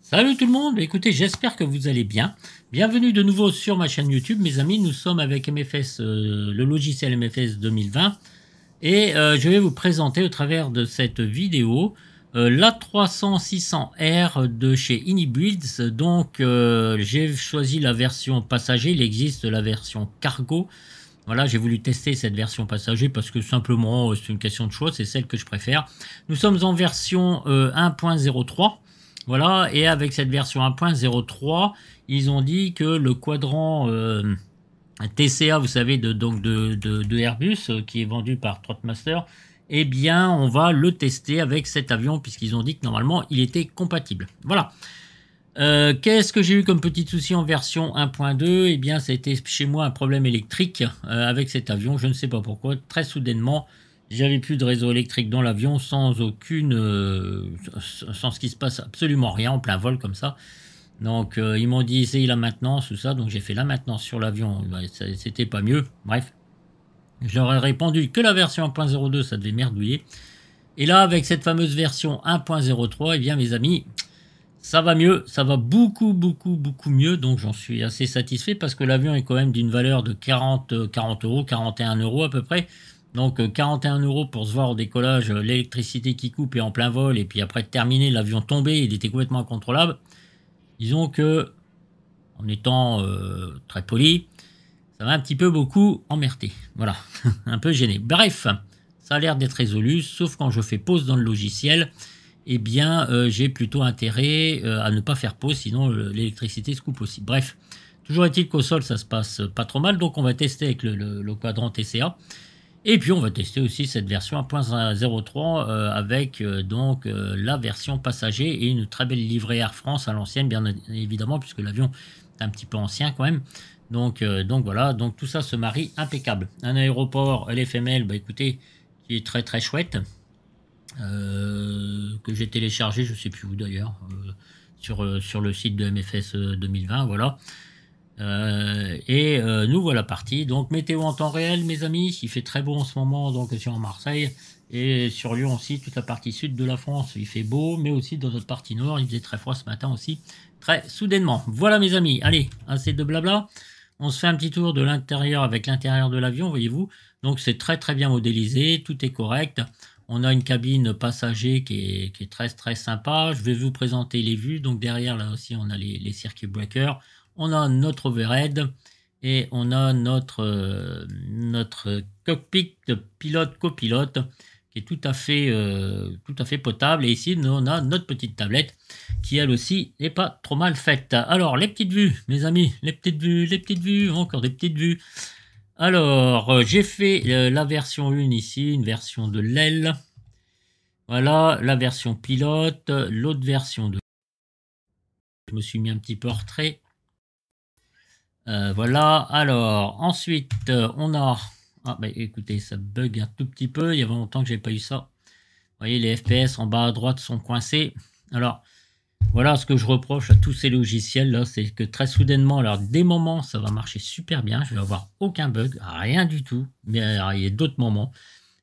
Salut tout le monde, écoutez, j'espère que vous allez bien. Bienvenue de nouveau sur ma chaîne YouTube, mes amis. Nous sommes avec MFS, le logiciel MFS 2020. Et je vais vous présenter au travers de cette vidéo l'A300-600R de chez Inibuilds. Donc j'ai choisi la version passager, il existe la version cargo. Voilà, j'ai voulu tester cette version passager parce que simplement c'est une question de choix, c'est celle que je préfère. Nous sommes en version 1.03. Voilà, et avec cette version 1.03, ils ont dit que le quadrant TCA, vous savez, de Airbus, qui est vendu par Trotmaster, eh bien, on va le tester avec cet avion, puisqu'ils ont dit que normalement, il était compatible. Voilà. Qu'est-ce que j'ai eu comme petit souci en version 1.2? Eh bien, ça a été chez moi un problème électrique avec cet avion. Je ne sais pas pourquoi. Très soudainement, j'avais plus de réseau électrique dans l'avion sans sans ce qui se passe absolument rien en plein vol comme ça. Donc, ils m'ont dit essaye la maintenance, tout ça. Donc, j'ai fait la maintenance sur l'avion. C'était pas mieux. Bref. Je leur ai répondu que la version 1.02, ça devait merdouiller. Et là, avec cette fameuse version 1.03, eh bien, mes amis, ça va mieux, ça va beaucoup mieux, donc j'en suis assez satisfait parce que l'avion est quand même d'une valeur de 40 euros, 41 euros à peu près. Donc 41 euros pour se voir au décollage, l'électricité qui coupe et en plein vol, et puis après terminé, l'avion tombé, il était complètement incontrôlable. Disons que, en étant très poli, ça m'a un petit peu beaucoup emmerdé. Voilà, un peu gêné. Bref, ça a l'air d'être résolu, sauf quand je fais pause dans le logiciel. Eh bien, j'ai plutôt intérêt à ne pas faire pause, sinon l'électricité se coupe aussi. Bref, toujours est-il qu'au sol, ça se passe pas trop mal, donc on va tester avec le quadrant TCA. Et puis, on va tester aussi cette version 1.03 avec la version passager et une très belle livrée Air France à l'ancienne, bien évidemment, puisque l'avion est un petit peu ancien quand même. Donc voilà, donc tout ça se marie impeccable. Un aéroport LFML, bah écoutez, qui est très chouette. Que j'ai téléchargé, je sais plus où d'ailleurs, sur le site de MFS 2020, voilà. Nous voilà partis. Donc météo en temps réel, mes amis, il fait très beau en ce moment, donc sur Marseille et sur Lyon aussi, toute la partie sud de la France, il fait beau, mais aussi dans notre partie nord, il faisait très froid ce matin aussi, très soudainement. Voilà mes amis, allez, assez de blabla. On se fait un petit tour de l'intérieur avec l'intérieur de l'avion, voyez-vous. Donc c'est très bien modélisé, tout est correct. On a une cabine passager qui est très sympa. Je vais vous présenter les vues. Donc derrière là aussi on a les circuit breakers. On a notre overhead et on a notre cockpit de pilote-copilote qui est tout à fait potable. Et ici on a notre petite tablette qui elle aussi n'est pas trop mal faite. Alors les petites vues, mes amis, les petites vues, encore des petites vues. Alors, j'ai fait la version 1 ici, une version de l'aile. Voilà, la version pilote, l'autre version de... Je me suis mis un petit peu en retrait. Voilà, alors, ensuite, on a... Ah, bah écoutez, ça bug un tout petit peu, il y a longtemps que j'ai pas eu ça. Vous voyez, les FPS en bas à droite sont coincés. Alors, voilà ce que je reproche à tous ces logiciels là, c'est que très soudainement, alors des moments ça va marcher super bien, je vais avoir aucun bug, rien du tout, mais alors, il y a d'autres moments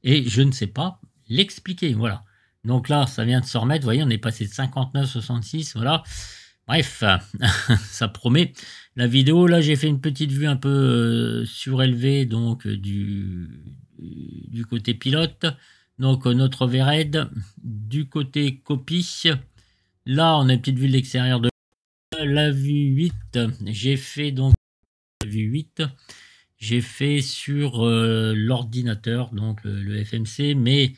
et je ne sais pas l'expliquer, voilà. Donc là, ça vient de se remettre, vous voyez, on est passé de 59 66, voilà. Bref, ça promet. La vidéo, là, j'ai fait une petite vue un peu surélevée donc du côté pilote. Donc notre overhead du côté copie. Là, on a une petite vue de l'extérieur de la vue 8. J'ai fait donc la vue 8. J'ai fait sur l'ordinateur, donc le FMC. Mais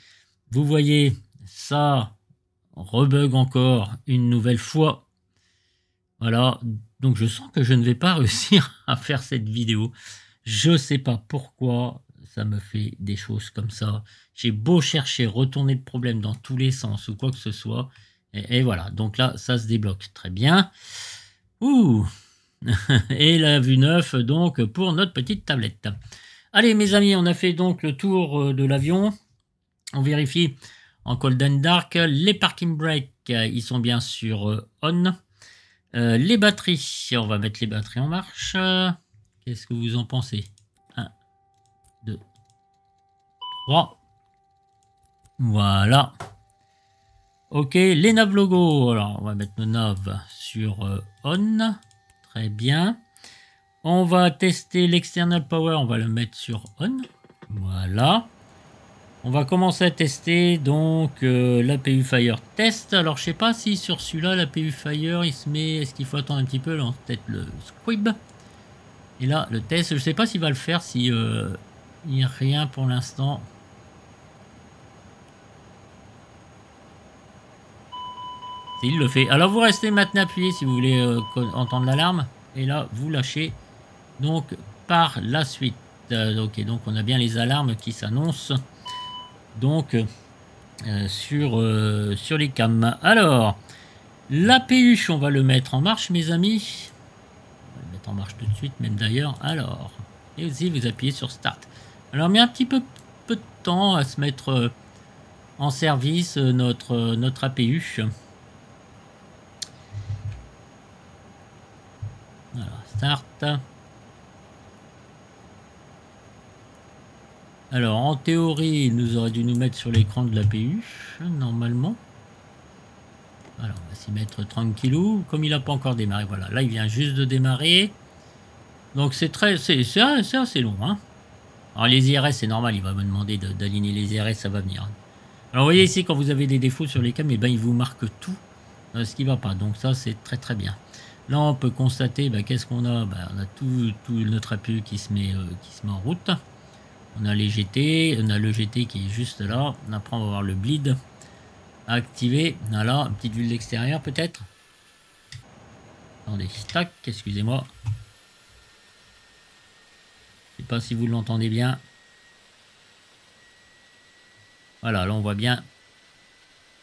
vous voyez, ça rebug encore une nouvelle fois. Voilà. Donc je sens que je ne vais pas réussir à faire cette vidéo. Je ne sais pas pourquoi ça me fait des choses comme ça. J'ai beau chercher, retourner le problème dans tous les sens ou quoi que ce soit. Et voilà, donc là, ça se débloque. Très bien. Ouh. Et la vue 9, donc, pour notre petite tablette. Allez, mes amis, on a fait donc le tour de l'avion. On vérifie en cold and dark. Les parking brakes, ils sont bien sûr on. Les batteries, on va mettre les batteries en marche. Qu'est-ce que vous en pensez? 1, 2, 3. Voilà. Ok, les nav logo. Alors, on va mettre nos nav sur on. Très bien. On va tester l'external power. On va le mettre sur on. Voilà. On va commencer à tester donc l'APU Fire test. Alors, je sais pas si sur celui-là, l'APU Fire, il se met... Est-ce qu'il faut attendre un petit peu? Là, peut-être le squib. Et là, le test, je sais pas s'il va le faire, si il n'y a rien pour l'instant. Il le fait. Alors vous restez maintenant appuyé si vous voulez entendre l'alarme. Et là, vous lâchez. Donc, par la suite. Ok, donc on a bien les alarmes qui s'annoncent. Donc, sur les cams. Alors, l'APU, on va le mettre en marche, mes amis. On va le mettre en marche tout de suite, même d'ailleurs. Alors, et aussi, vous appuyez sur Start. Alors, on met un petit peu de temps à se mettre en service, notre APU. Voilà, start. Alors, en théorie, il nous aurait dû nous mettre sur l'écran de l'APU, normalement. Alors, on va s'y mettre tranquillou. Comme il n'a pas encore démarré, voilà. Là, il vient juste de démarrer. Donc, c'est assez long. Hein. Alors, les IRS, c'est normal. Il va me demander d'aligner les IRS, ça va venir. Alors, vous voyez ici, quand vous avez des défauts sur les cams, eh ben, il vous marque tout ce qui ne va pas. Donc, ça, c'est très, très bien. Là, on peut constater, qu'est-ce qu'on a? On a tout notre APU qui se met en route. On a les GT, on a le GT qui est juste là. Après, on va voir le bleed activé. Voilà, une petite vue de l'extérieur peut-être. Attendez, tac, excusez-moi. Je sais pas si vous l'entendez bien. Voilà, là on voit bien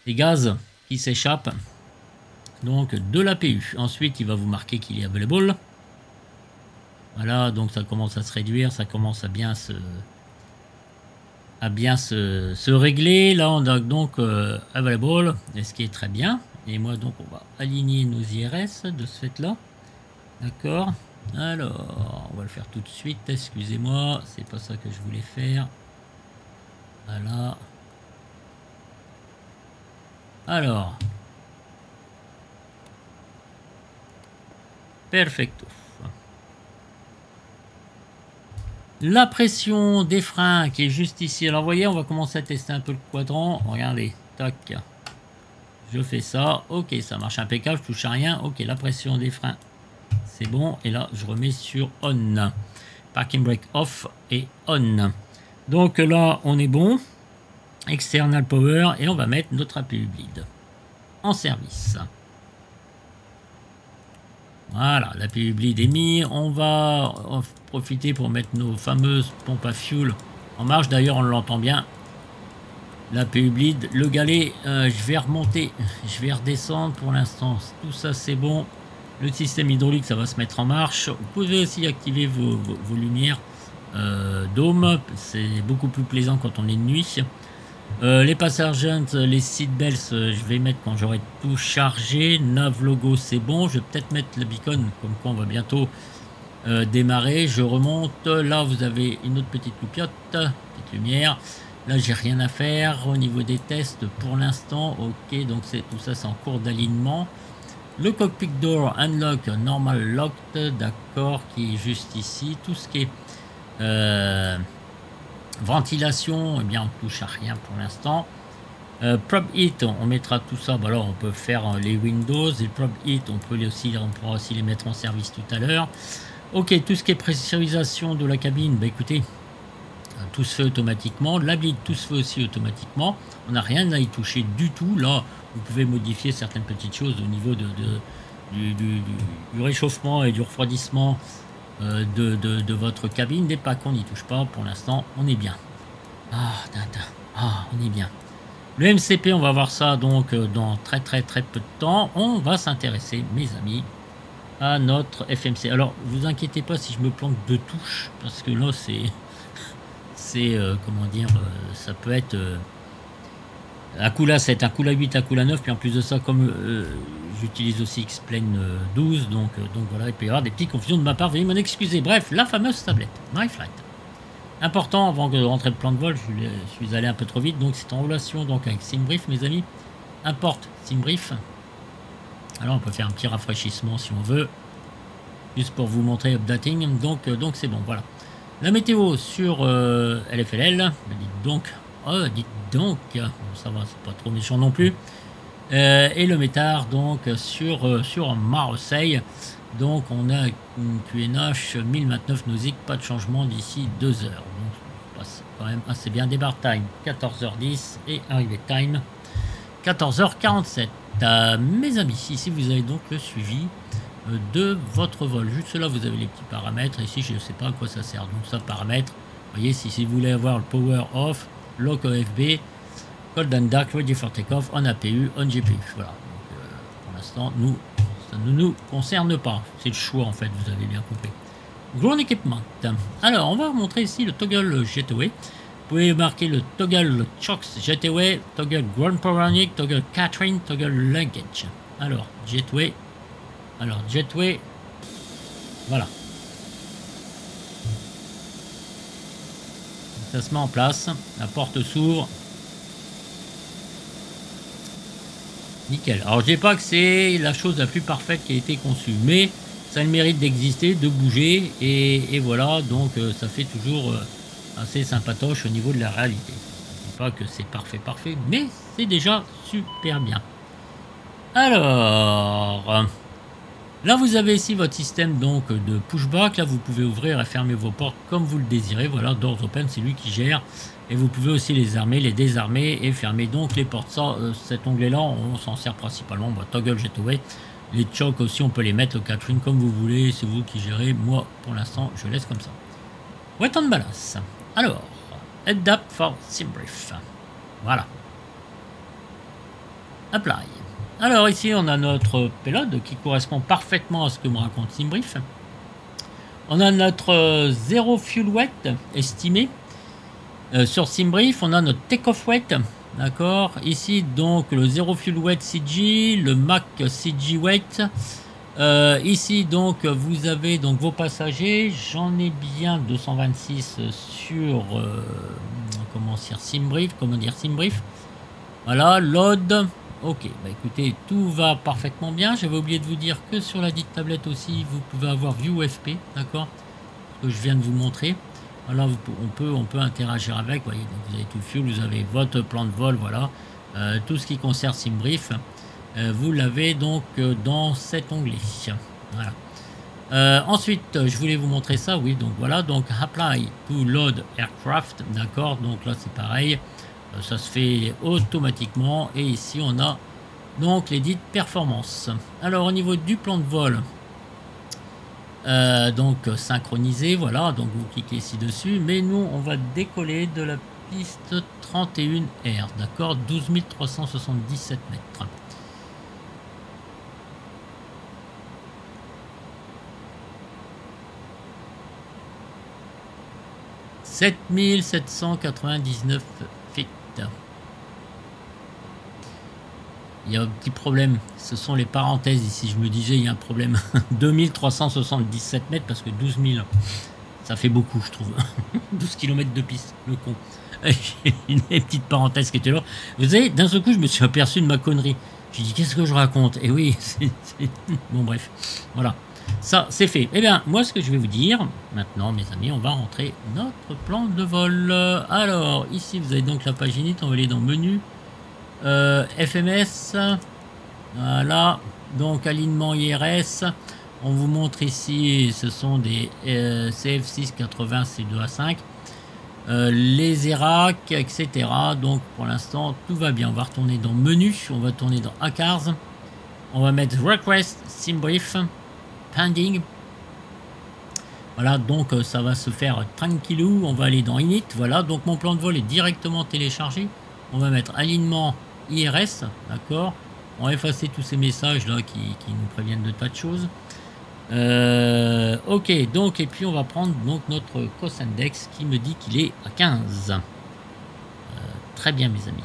les gaz qui s'échappent. Donc de l'APU. Ensuite, il va vous marquer qu'il est available. Voilà, donc ça commence à se réduire, ça commence à bien se régler. Là, on a donc available, ce qui est très bien. Et moi, donc, on va aligner nos IRS de ce fait-là. D'accord. Alors, on va le faire tout de suite. Excusez-moi, c'est pas ça que je voulais faire. Voilà. Alors. Perfecto. La pression des freins qui est juste ici. Alors, vous voyez, on va commencer à tester un peu le quadrant. Regardez, tac. Je fais ça. Ok, ça marche impeccable, je touche à rien. Ok, la pression des freins, c'est bon. Et là, je remets sur on. Parking brake off et on. Donc là, on est bon. External power. Et on va mettre notre APU bleed en service. Voilà, l'APU bleed est mis. On va en profiter pour mettre nos fameuses pompes à fuel en marche. D'ailleurs, on l'entend bien. L'APU bleed, le galet, je vais remonter, je vais redescendre pour l'instant. Tout ça, c'est bon. Le système hydraulique, ça va se mettre en marche. Vous pouvez aussi activer vos lumières dôme. C'est beaucoup plus plaisant quand on est de nuit. Les passagers, les seatbelts, je vais mettre quand j'aurai tout chargé. Nav logo, c'est bon. Je vais peut-être mettre le beacon, comme quoi on va bientôt démarrer. Je remonte. Là, vous avez une autre petite loupiote, petite lumière. Là, j'ai rien à faire au niveau des tests pour l'instant. Ok, donc tout ça, c'est en cours d'alignement. Le cockpit door unlock normal locked, d'accord, qui est juste ici. Tout ce qui est ventilation, eh bien, on touche à rien pour l'instant. Probe heat, on mettra tout ça. Alors, on peut faire les Windows et le probe heat, on pourra aussi les mettre en service tout à l'heure. Ok, tout ce qui est pressurisation de la cabine, écoutez. Tout se fait automatiquement. La bleed, tout se fait aussi automatiquement. On n'a rien à y toucher du tout. Là, vous pouvez modifier certaines petites choses au niveau du réchauffement et du refroidissement de votre cabine. Des packs, on n'y touche pas. Pour l'instant, on est bien. On est bien. Le MCP, on va voir ça donc dans très peu de temps. On va s'intéresser, mes amis, à notre FMC. Alors, vous inquiétez pas si je me plante de touches, parce que là, c'est comment dire, ça peut être un coup là 7, un coup là 8, un coup là 9, puis en plus de ça, comme j'utilise aussi X-Plane 12, donc voilà, il peut y avoir des petites confusions de ma part, veuillez m'en excuser. Bref, la fameuse tablette MyFlight. Important, avant de rentrer le plan de vol, je suis allé un peu trop vite, donc c'est en relation donc avec SimBrief, mes amis. import SimBrief. Alors on peut faire un petit rafraîchissement si on veut, juste pour vous montrer updating. Donc c'est bon, voilà. La météo sur LFLL, dites donc, ça va, c'est pas trop méchant non plus. Et le métard donc sur Marseille. Donc on a une QNH 1029 nausicques, pas de changement d'ici 2 heures. Donc ça passe quand même assez bien. Départ time 14h10 et arrivée time 14h47. Mes amis, ici vous avez donc le suivi de votre vol. Juste là vous avez les petits paramètres. Ici je ne sais pas à quoi ça sert. Donc ça paramètres. Vous voyez, si vous voulez avoir le power off, lock OFB, cold and dark, ready for takeoff, on APU, on GPU. Voilà. Donc, pour l'instant, ça ne nous concerne pas. C'est le choix en fait, vous avez bien compris. Ground Equipment. Alors, on va vous montrer ici le toggle Gateway. Vous pouvez marquer le toggle Chocks Gateway, toggle Ground Panoramic, toggle Catering, toggle Luggage. Alors, Gateway. Alors, Gateway. Voilà. Ça se met en place. La porte s'ouvre. Nickel. Alors je dis pas que c'est la chose la plus parfaite qui a été conçue, mais ça a le mérite d'exister, de bouger, et voilà, donc ça fait toujours assez sympatoche au niveau de la réalité. Je dis pas que c'est parfait, mais c'est déjà super bien. Alors, là vous avez ici votre système donc de pushback. Là vous pouvez ouvrir et fermer vos portes comme vous le désirez. Voilà, Doors Open, c'est lui qui gère. Et vous pouvez aussi les armer, les désarmer et fermer donc les portes. Ça, cet onglet-là, on s'en sert principalement. Toggle Gateway. Les chocks aussi, on peut les mettre, le catering comme vous voulez. C'est vous qui gérez. Moi, pour l'instant, je laisse comme ça. Wet on balance. Alors, head up for SimBrief. Voilà. Apply. Alors ici, on a notre payload qui correspond parfaitement à ce que me raconte SimBrief. On a notre zéro fuel weight estimé. Sur SimBrief, on a notre take-off weight, d'accord. Ici, donc, le 0 fuel weight CG, le Mac CG weight. Ici, donc, vous avez donc vos passagers. J'en ai bien 226 sur comment dire SimBrief. Voilà, load. Ok, bah écoutez, tout va parfaitement bien. J'avais oublié de vous dire que sur la dite tablette aussi, vous pouvez avoir View UFP, d'accord, que je viens de vous montrer. Voilà, on peut interagir avec, voyez, donc vous avez tout le fuel, vous avez votre plan de vol, voilà, tout ce qui concerne SimBrief, vous l'avez donc dans cet onglet, voilà. Ensuite, je voulais vous montrer ça, oui, donc voilà, donc apply to load aircraft, d'accord, donc là c'est pareil, ça se fait automatiquement, et ici on a donc les dites performances. Alors au niveau du plan de vol, donc synchronisé, voilà, donc vous cliquez ici dessus, mais nous on va décoller de la piste 31R, d'accord, 12 377 mètres. « 7799 feet. Il y a un petit problème, ce sont les parenthèses ici, je me disais il y a un problème. 2377 mètres parce que 12 000, ça fait beaucoup je trouve. 12 km de piste, le con. J'ai une petite parenthèse qui était là. Vous savez, d'un seul coup je me suis aperçu de ma connerie. J'ai dit qu'est-ce que je raconte? Et oui, bon bref, voilà. Ça c'est fait. Eh bien moi ce que je vais vous dire, maintenant mes amis, on va rentrer notre plan de vol. Alors ici vous avez donc la page init, on va aller dans menu. FMS, voilà, donc alignement IRS, on vous montre ici, ce sont des CF6 80 C2A5, les ERAC, etc. Donc pour l'instant tout va bien. On va retourner dans menu, on va tourner dans ACARS, on va mettre request SimBrief pending. Voilà, donc ça va se faire tranquillou. On va aller dans init, voilà, donc mon plan de vol est directement téléchargé. On va mettre alignement IRS, d'accord. On va effacer tous ces messages là qui nous préviennent de tas de choses. Ok, donc et puis on va prendre donc notre cost index qui me dit qu'il est à 15. Très bien mes amis,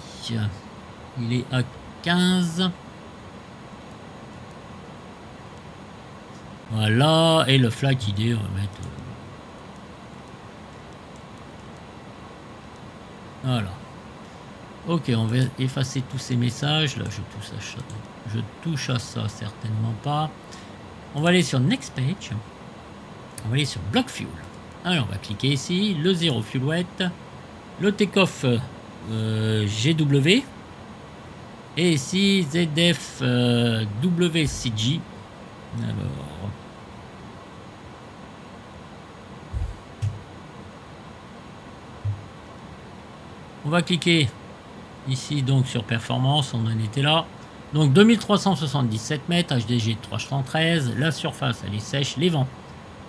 il est à 15. Voilà, et le flight ID on va mettre voilà. Ok, on va effacer tous ces messages. Là, je touche à ça certainement pas. On va aller sur Next Page. On va aller sur Block Fuel. Alors, on va cliquer ici. Le 0 Fuel Wet. Le Takeoff GW. Et ici, ZF WCG. Alors... On va cliquer ici donc sur performance, on en était là. Donc 2377 mètres, HDG 313, la surface elle est sèche, les vents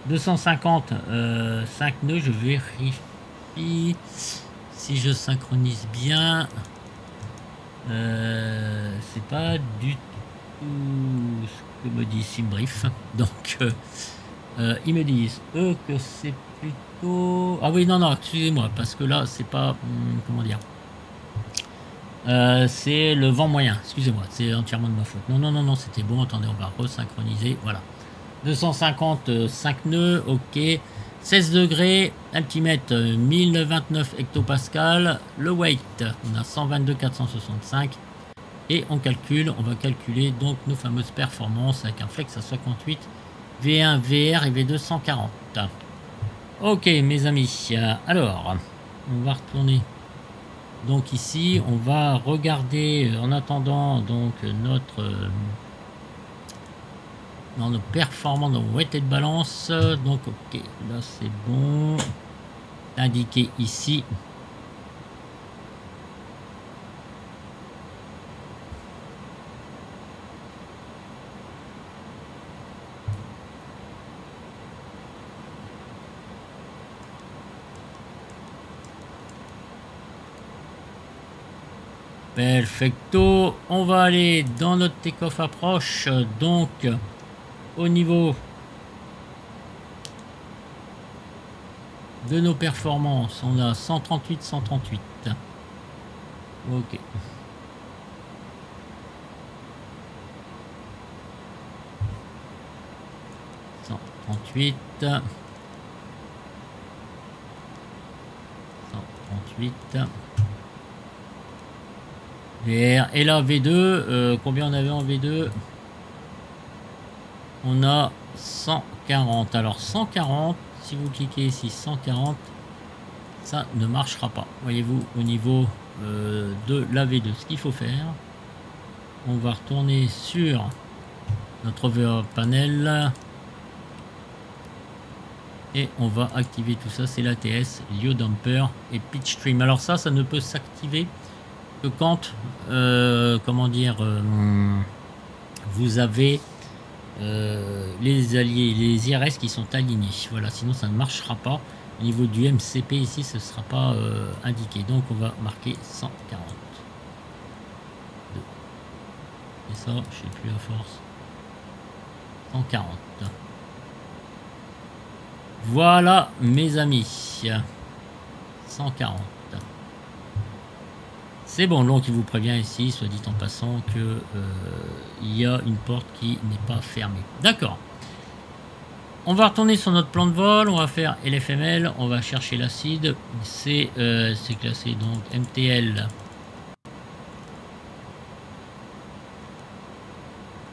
250, 5 nœuds, je vérifie si je synchronise bien. C'est pas du tout ce que me dit Simbrief. Donc ils me disent eux que c'est plutôt... Ah oui, non, excusez-moi, parce que là, c'est pas... comment dire, c'est le vent moyen, excusez-moi, c'est entièrement de ma faute. Non, c'était bon, attendez, on va resynchroniser, voilà. 255 nœuds, ok. 16 degrés, altimètre 1029 hectopascal, le weight, on a 122 465. Et on va calculer donc nos fameuses performances avec un flex à 58, V1, VR et V2 140. Ok mes amis, alors on va retourner donc ici, on va regarder en attendant donc dans nos performances, dans weighted balance. Donc ok, là c'est bon, indiqué ici. Perfecto, on va aller dans notre take-off approche, donc au niveau de nos performances, on a 138, 138. Ok. .38. 138. VR. Et là, V2, combien on avait en V2? On a 140. Alors 140, si vous cliquez ici 140, ça ne marchera pas. Voyez-vous, au niveau de la V2, ce qu'il faut faire, on va retourner sur notre over panel et on va activer tout ça. C'est l'ATS, Lio Damper et Pitch Stream. Alors ça ne peut s'activer que quand comment dire, vous avez les alliés, les IRS qui sont alignés. Voilà, sinon ça ne marchera pas. Au niveau du MCP ici, ce ne sera pas indiqué. Donc on va marquer 140. Et ça, je ne sais plus la force. 140. Voilà mes amis. 140. C'est bon, donc il vous prévient ici, soit dit en passant, que il y a une porte qui n'est pas fermée. D'accord. On va retourner sur notre plan de vol, on va faire LFML, on va chercher l'acide. C'est classé donc MTL.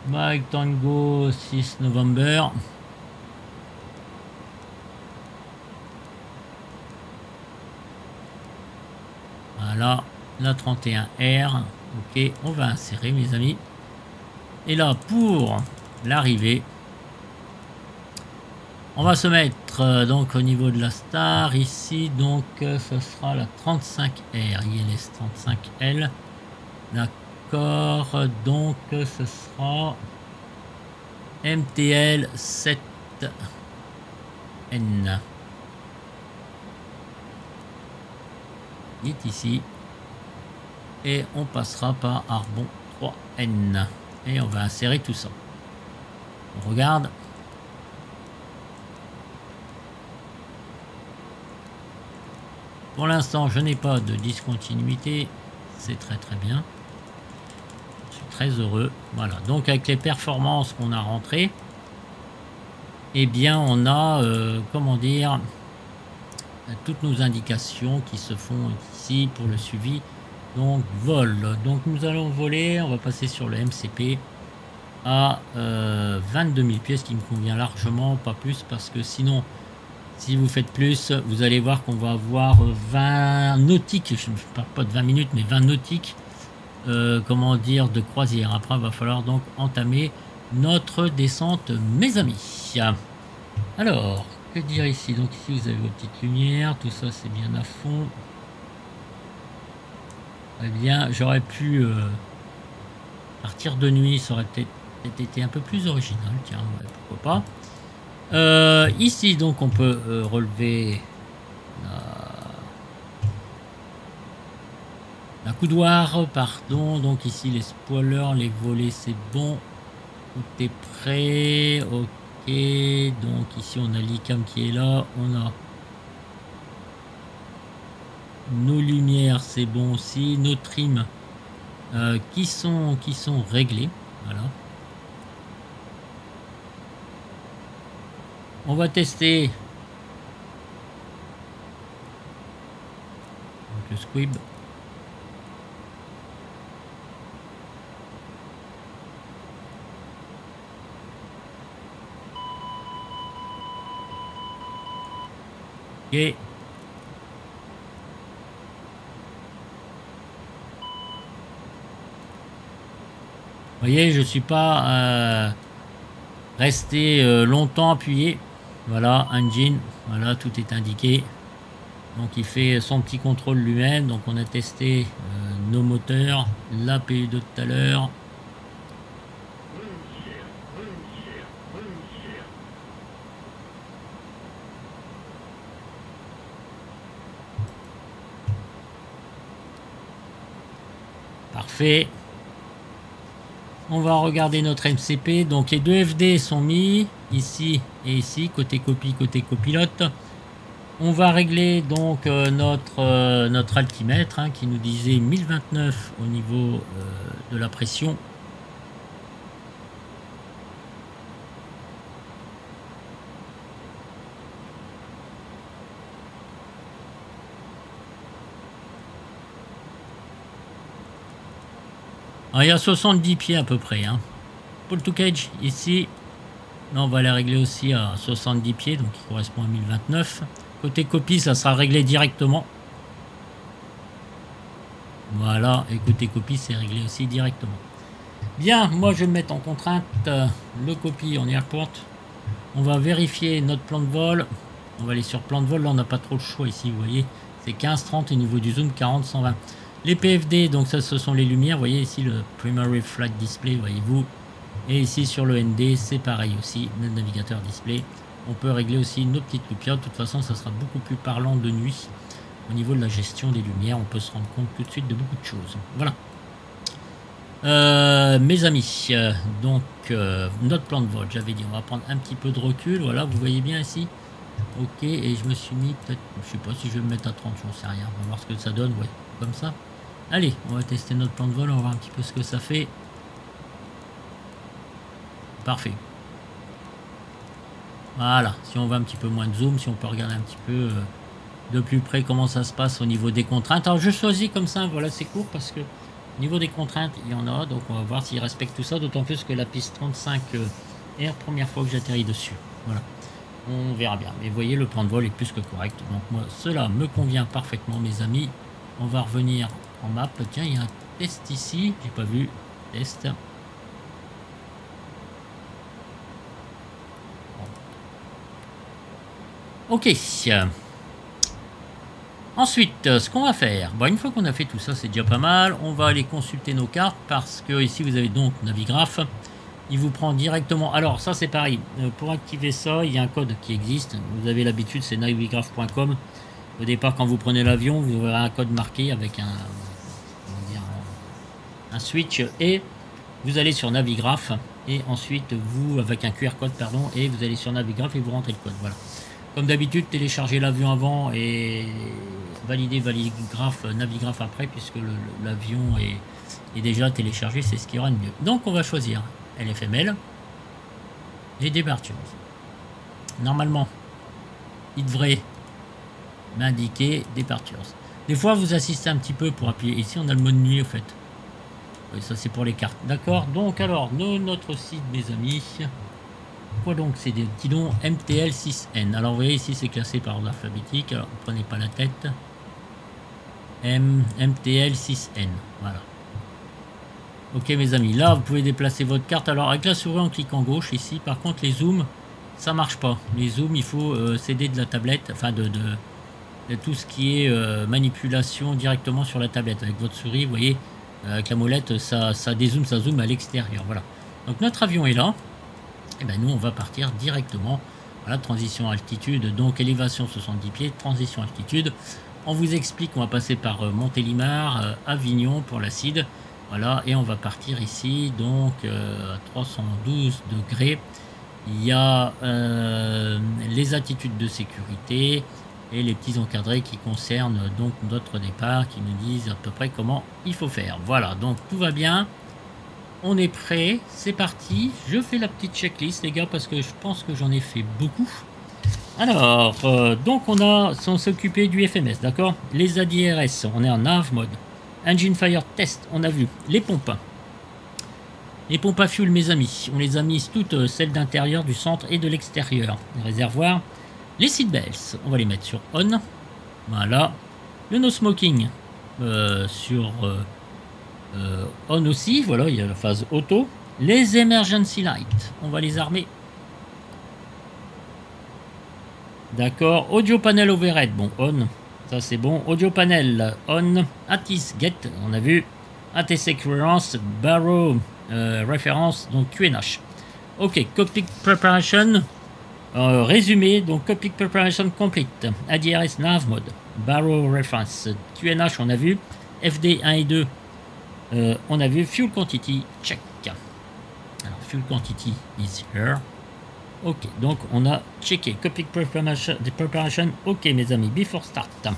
Mike Tango 6 November. Voilà. La 31R, ok, on va insérer mes amis. Et là, pour l'arrivée, on va se mettre donc au niveau de la star ici, donc ce sera la 35R, ILS 35L. D'accord, donc ce sera MTL 7N. Il est ici. Et on passera par Arbon 3N. Et on va insérer tout ça. On regarde. Pour l'instant, je n'ai pas de discontinuité. C'est très très bien. Je suis très heureux. Voilà. Donc avec les performances qu'on a rentrées, eh bien on a, comment dire, toutes nos indications qui se font ici pour le suivi Donc vol. Donc nous allons voler, on va passer sur le MCP à 22 000 pieds, ce qui me convient largement, pas plus, parce que sinon, si vous faites plus, vous allez voir qu'on va avoir 20 nautiques, je ne parle pas de 20 minutes, mais 20 nautiques, comment dire, de croisière. Après, il va falloir donc entamer notre descente, mes amis. Alors, que dire ici? Donc ici, vous avez vos petites lumières, tout ça, c'est bien à fond. Eh bien, j'aurais pu partir de nuit, ça aurait peut-être été un peu plus original, tiens, ouais, pourquoi pas. Ici, donc, on peut relever la coudoir, pardon. Donc ici, les spoilers, les volets, c'est bon. Tout est prêt. Ok, donc ici, on a l'ICAM qui est là. On a nos lumières, c'est bon aussi. Nos trims qui sont réglés. Voilà. On va tester donc le squib. Ok. Vous voyez, je suis pas resté longtemps appuyé. Voilà, engine, voilà, tout est indiqué. Donc il fait son petit contrôle lui-même. Donc on a testé nos moteurs, l'APU de tout à l'heure. Parfait. On va regarder notre MCP. Donc les deux FD sont mis ici et ici, côté copie, côté copilote. On va régler donc notre altimètre hein, qui nous disait 1029 au niveau de la pression. Alors, il y a 70 pieds à peu près. Hein. Pull to cage ici. Là, on va les régler aussi à 70 pieds, donc qui correspond à 1029. Côté copie, ça sera réglé directement. Voilà, et côté copie, c'est réglé aussi directement. Bien, moi je vais me mettre en contrainte le copie en airport. On va vérifier notre plan de vol. On va aller sur plan de vol, là on n'a pas trop le choix ici, vous voyez. C'est 15-30 au niveau du zoom, 40-120. Les PFD, donc ça ce sont les lumières, vous voyez ici le Primary Flight Display, voyez-vous. Et ici sur le ND, c'est pareil aussi, le navigateur display. On peut régler aussi nos petites lumières. De toute façon, ça sera beaucoup plus parlant de nuit. Au niveau de la gestion des lumières, on peut se rendre compte tout de suite de beaucoup de choses. Voilà. Mes amis, donc notre plan de vol, j'avais dit, on va prendre un petit peu de recul. Voilà, vous voyez bien ici. Ok, et je me suis mis peut-être, je sais pas si je vais me mettre à 30, j'en sais rien. On va voir ce que ça donne, ouais, comme ça. Allez, on va tester notre plan de vol, on va voir un petit peu ce que ça fait. Parfait. Voilà, si on va un petit peu moins de zoom, si on peut regarder un petit peu de plus près comment ça se passe au niveau des contraintes. Alors je choisis comme ça, voilà, c'est court parce que au niveau des contraintes, il y en a, donc on va voir s'il respecte tout ça, d'autant plus que la piste 35 est la première fois que j'atterris dessus. Voilà, on verra bien. Mais vous voyez, le plan de vol est plus que correct, donc moi, cela me convient parfaitement, mes amis. On va revenir en map. Tiens, il y a un test ici, j'ai pas vu, test. Ok. Ensuite, ce qu'on va faire, bon, une fois qu'on a fait tout ça, c'est déjà pas mal. On va aller consulter nos cartes parce que ici vous avez donc Navigraph. Il vous prend directement. Alors ça c'est pareil. Pour activer ça, il y a un code qui existe. Vous avez l'habitude, c'est navigraph.com. Au départ, quand vous prenez l'avion, vous aurez un code marqué avec un switch et vous allez sur Navigraph et ensuite vous avec un QR code pardon et vous allez sur Navigraph et vous rentrez le code. Voilà. Comme d'habitude, téléchargez l'avion avant et validez Navigraph après, puisque l'avion est déjà téléchargé, c'est ce qui aura de mieux. Donc on va choisir LFML et Departures. Normalement, il devrait m'indiquer Departures. Des fois, vous assistez un petit peu pour appuyer. Ici, on a le mode nuit, au fait. Oui, ça, c'est pour les cartes. D'accord. Donc, alors, notre site, mes amis. Quoi donc? C'est des petits noms MTL6N. Alors, vous voyez, ici, c'est classé par ordre alphabétique. Alors, ne prenez pas la tête. MTL6N. Voilà. Ok, mes amis. Là, vous pouvez déplacer votre carte. Alors, avec la souris, en cliquant gauche, ici. Par contre, les zooms, ça marche pas. Les zooms, il faut céder de la tablette. Enfin, de tout ce qui est manipulation directement sur la tablette. Avec votre souris, vous voyez, avec la molette, ça dézoome, ça zoome à l'extérieur. Voilà. Donc notre avion est là. Et ben nous, on va partir directement. Voilà, transition altitude, donc élévation 70 pieds, transition altitude. On vous explique, on va passer par Montélimar, Avignon pour l'acide. Voilà, et on va partir ici, donc à 312 degrés. Il y a les attitudes de sécurité et les petits encadrés qui concernent donc notre départ, qui nous disent à peu près comment il faut faire. Voilà, donc tout va bien. On est prêt, c'est parti. Je fais la petite checklist, les gars, parce que je pense que j'en ai fait beaucoup. Alors, donc on s'est occupé du FMS, d'accord. Les ADRS, on est en nav mode. Engine Fire Test, on a vu. Les pompes. Les pompes à fuel, mes amis, on les a mises toutes, celles d'intérieur, du centre et de l'extérieur. Les réservoirs. Les seatbelts, on va les mettre sur on. Voilà. Le no smoking sur on aussi. Voilà, il y a la phase auto. Les emergency lights, on va les armer. D'accord. Audio panel overhead, bon, on. Ça c'est bon. Audio panel, on. ATIS, get, on a vu. ATC clearance, barrow, référence, donc QNH. Ok, cockpit preparation. Résumé, donc cockpit preparation complete. ADRS nav mode. Barrow reference. QNH, on a vu. FD 1 et 2, on a vu. Fuel quantity, check. Alors, fuel quantity is here. Ok, donc on a checké. Cockpit preparation, ok, mes amis, before start.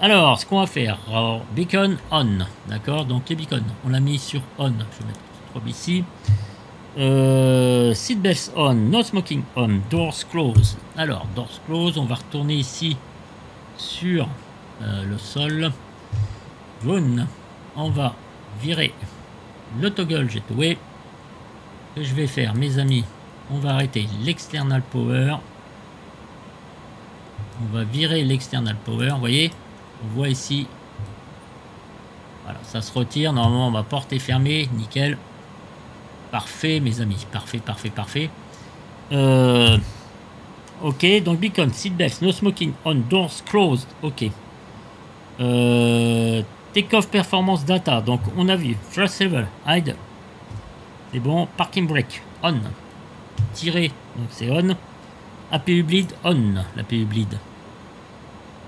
Alors, ce qu'on va faire, alors, beacon on, d'accord, donc les beacons, on l'a mis sur on. Je vais mettre 3 ici. Seatbelts on, no smoking on, doors close. Alors, doors close, on va retourner ici sur le sol. Jaune, on va virer le toggle jetaway. Que je vais faire, mes amis, on va arrêter l'external power. On va virer l'external power, vous voyez, on voit ici. Voilà, ça se retire. Normalement, on va porter fermée, nickel. Parfait, mes amis. Parfait, parfait, parfait. Ok, donc beacon, seatbelts, no smoking on, doors closed. Ok. Take-off performance data. Donc, on a vu thrust level, idle. C'est bon. Parking brake, on. Tirer, donc c'est on. APU bleed, on. L'APU bleed.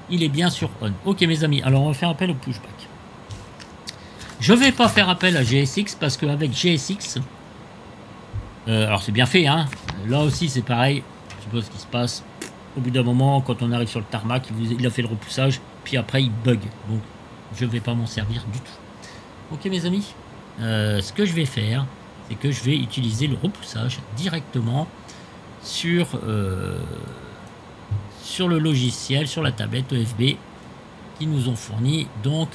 Il est bien sur on. Ok, mes amis. Alors, on va faire appel au pushback. Je vais pas faire appel à GSX parce qu'avec GSX, alors c'est bien fait, hein. Là aussi c'est pareil. Je sais pas ce qui se passe. Au bout d'un moment, quand on arrive sur le tarmac, il a fait le repoussage, puis après il bug. Donc je vais pas m'en servir du tout. Ok, mes amis. Ce que je vais faire, c'est que je vais utiliser le repoussage directement sur le logiciel, sur la tablette EFB qui nous ont fourni. Donc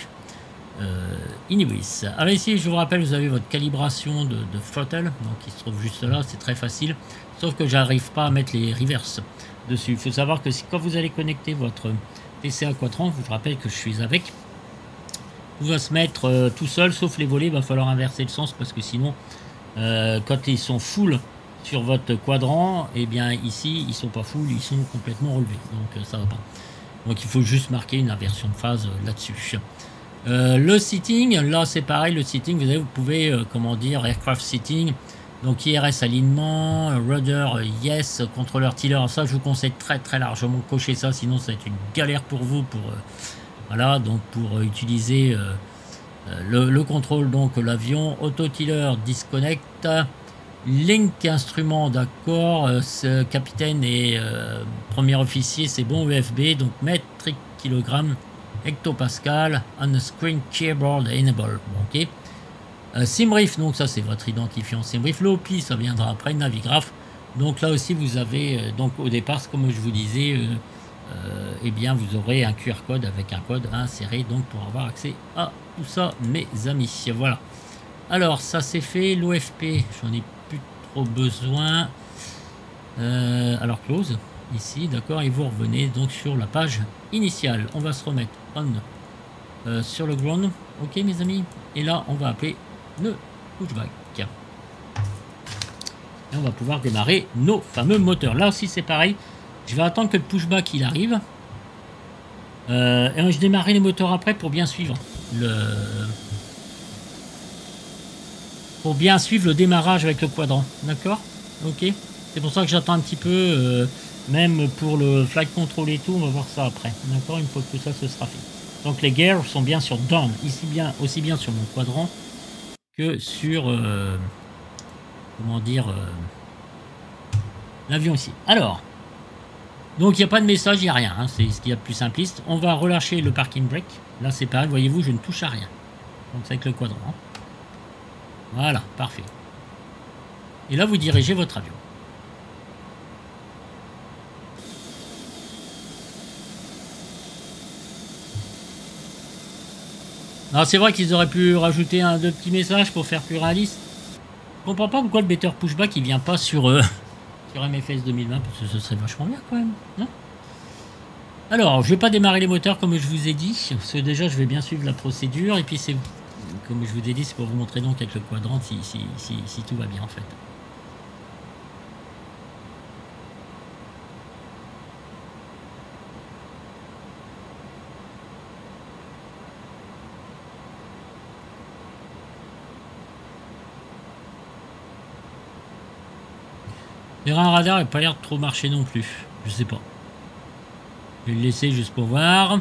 Inibris. Alors ici, je vous rappelle, vous avez votre calibration de throttle, donc il se trouve juste là, c'est très facile, sauf que j'arrive pas à mettre les reverse dessus. Il faut savoir que quand vous allez connecter votre TCA Quadrant, je vous rappelle que je suis avec, tout va se mettre tout seul, sauf les volets, il va falloir inverser le sens, parce que sinon, quand ils sont full sur votre quadrant, et bien ici, ils sont pas full, ils sont complètement relevés, donc ça va pas. Donc il faut juste marquer une inversion de phase là-dessus. Le seating, là c'est pareil, le seating, vous pouvez, comment dire, aircraft seating, donc IRS alignement, rudder yes, contrôleur tiller, ça je vous conseille très très largement de cocher ça, sinon ça va être une galère pour vous, voilà, donc pour utiliser le contrôle, donc l'avion. Auto tiller disconnect, link instrument, d'accord, capitaine et premier officier c'est bon, EFB, donc métrique kilogramme, hectopascal, on screen keyboard enable. Ok. Simbrief, donc ça c'est votre identifiant Simbrief. L'OPI, ça viendra après, Navigraph. Donc là aussi vous avez, donc au départ, comme je vous disais, eh bien vous aurez un QR code avec un code inséré donc pour avoir accès à tout ça mes amis. Voilà. Alors ça c'est fait, l'OFP, j'en ai plus trop besoin. Alors close ici, d'accord, et vous revenez donc sur la page initiale. On va se remettre on sur le ground, ok mes amis, et là on va appeler le pushback. Et on va pouvoir démarrer nos fameux moteurs. Là aussi c'est pareil, je vais attendre que le pushback il arrive. Et je démarrerai les moteurs après pour bien suivre le démarrage avec le quadrant, d'accord, ok. C'est pour ça que j'attends un petit peu, même pour le flight control et tout, on va voir ça après, d'accord, une fois que tout ça se sera fait. Donc les gears sont bien sur down, ici bien, aussi bien sur mon quadrant que sur, comment dire, l'avion ici. Alors, donc il n'y a pas de message, il n'y a rien, hein, c'est ce qu'il y a de plus simpliste. On va relâcher le parking brake, là c'est pareil, voyez-vous, je ne touche à rien. Donc c'est avec le quadrant. Hein. Voilà, parfait. Et là vous dirigez votre avion. Alors c'est vrai qu'ils auraient pu rajouter deux petits messages pour faire plus réaliste. Je comprends pas pourquoi le Better Pushback il vient pas sur, sur MFS 2020 parce que ce serait vachement bien quand même. Hein. Alors je vais pas démarrer les moteurs comme je vous ai dit parce que déjà je vais bien suivre la procédure et puis c'est comme je vous ai dit c'est pour vous montrer donc avec le quadrant si tout va bien en fait. Les radars n'a pas l'air de trop marcher non plus. Je sais pas. Je vais le laisser juste pour voir.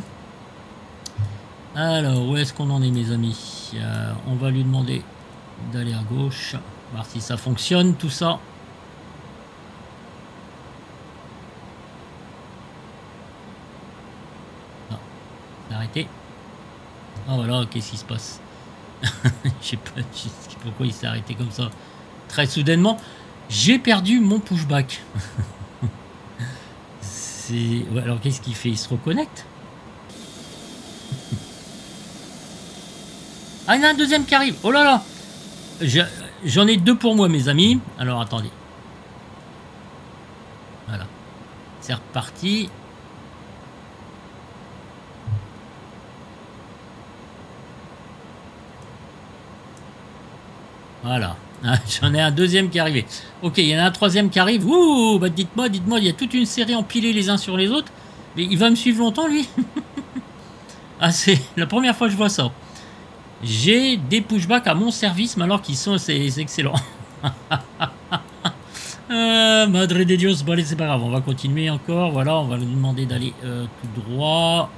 Alors, où est-ce qu'on en est, mes amis? On va lui demander d'aller à gauche. Voir si ça fonctionne, tout ça. Non, c'est arrêté. Oh voilà, qu'est-ce qui se passe? Je sais pas pourquoi il s'est arrêté comme ça. Très soudainement. J'ai perdu mon pushback. Ouais, alors qu'est-ce qu'il fait? Il se reconnecte? Ah, il y en a un deuxième qui arrive. Oh là là. J'en ai deux pour moi, mes amis. Alors, attendez. Voilà. C'est reparti. Voilà. J'en ai un deuxième qui est arrivé. Ok, il y en a un troisième qui arrive. Ouh, bah dites-moi, il y a toute une série empilée les uns sur les autres. Mais il va me suivre longtemps, lui. Ah, c'est la première fois que je vois ça. J'ai des pushbacks à mon service, mais alors qu'ils sont... C'est excellent. Madre de Dios. Bon, allez, c'est pas grave. On va continuer encore. Voilà, on va lui demander d'aller tout droit.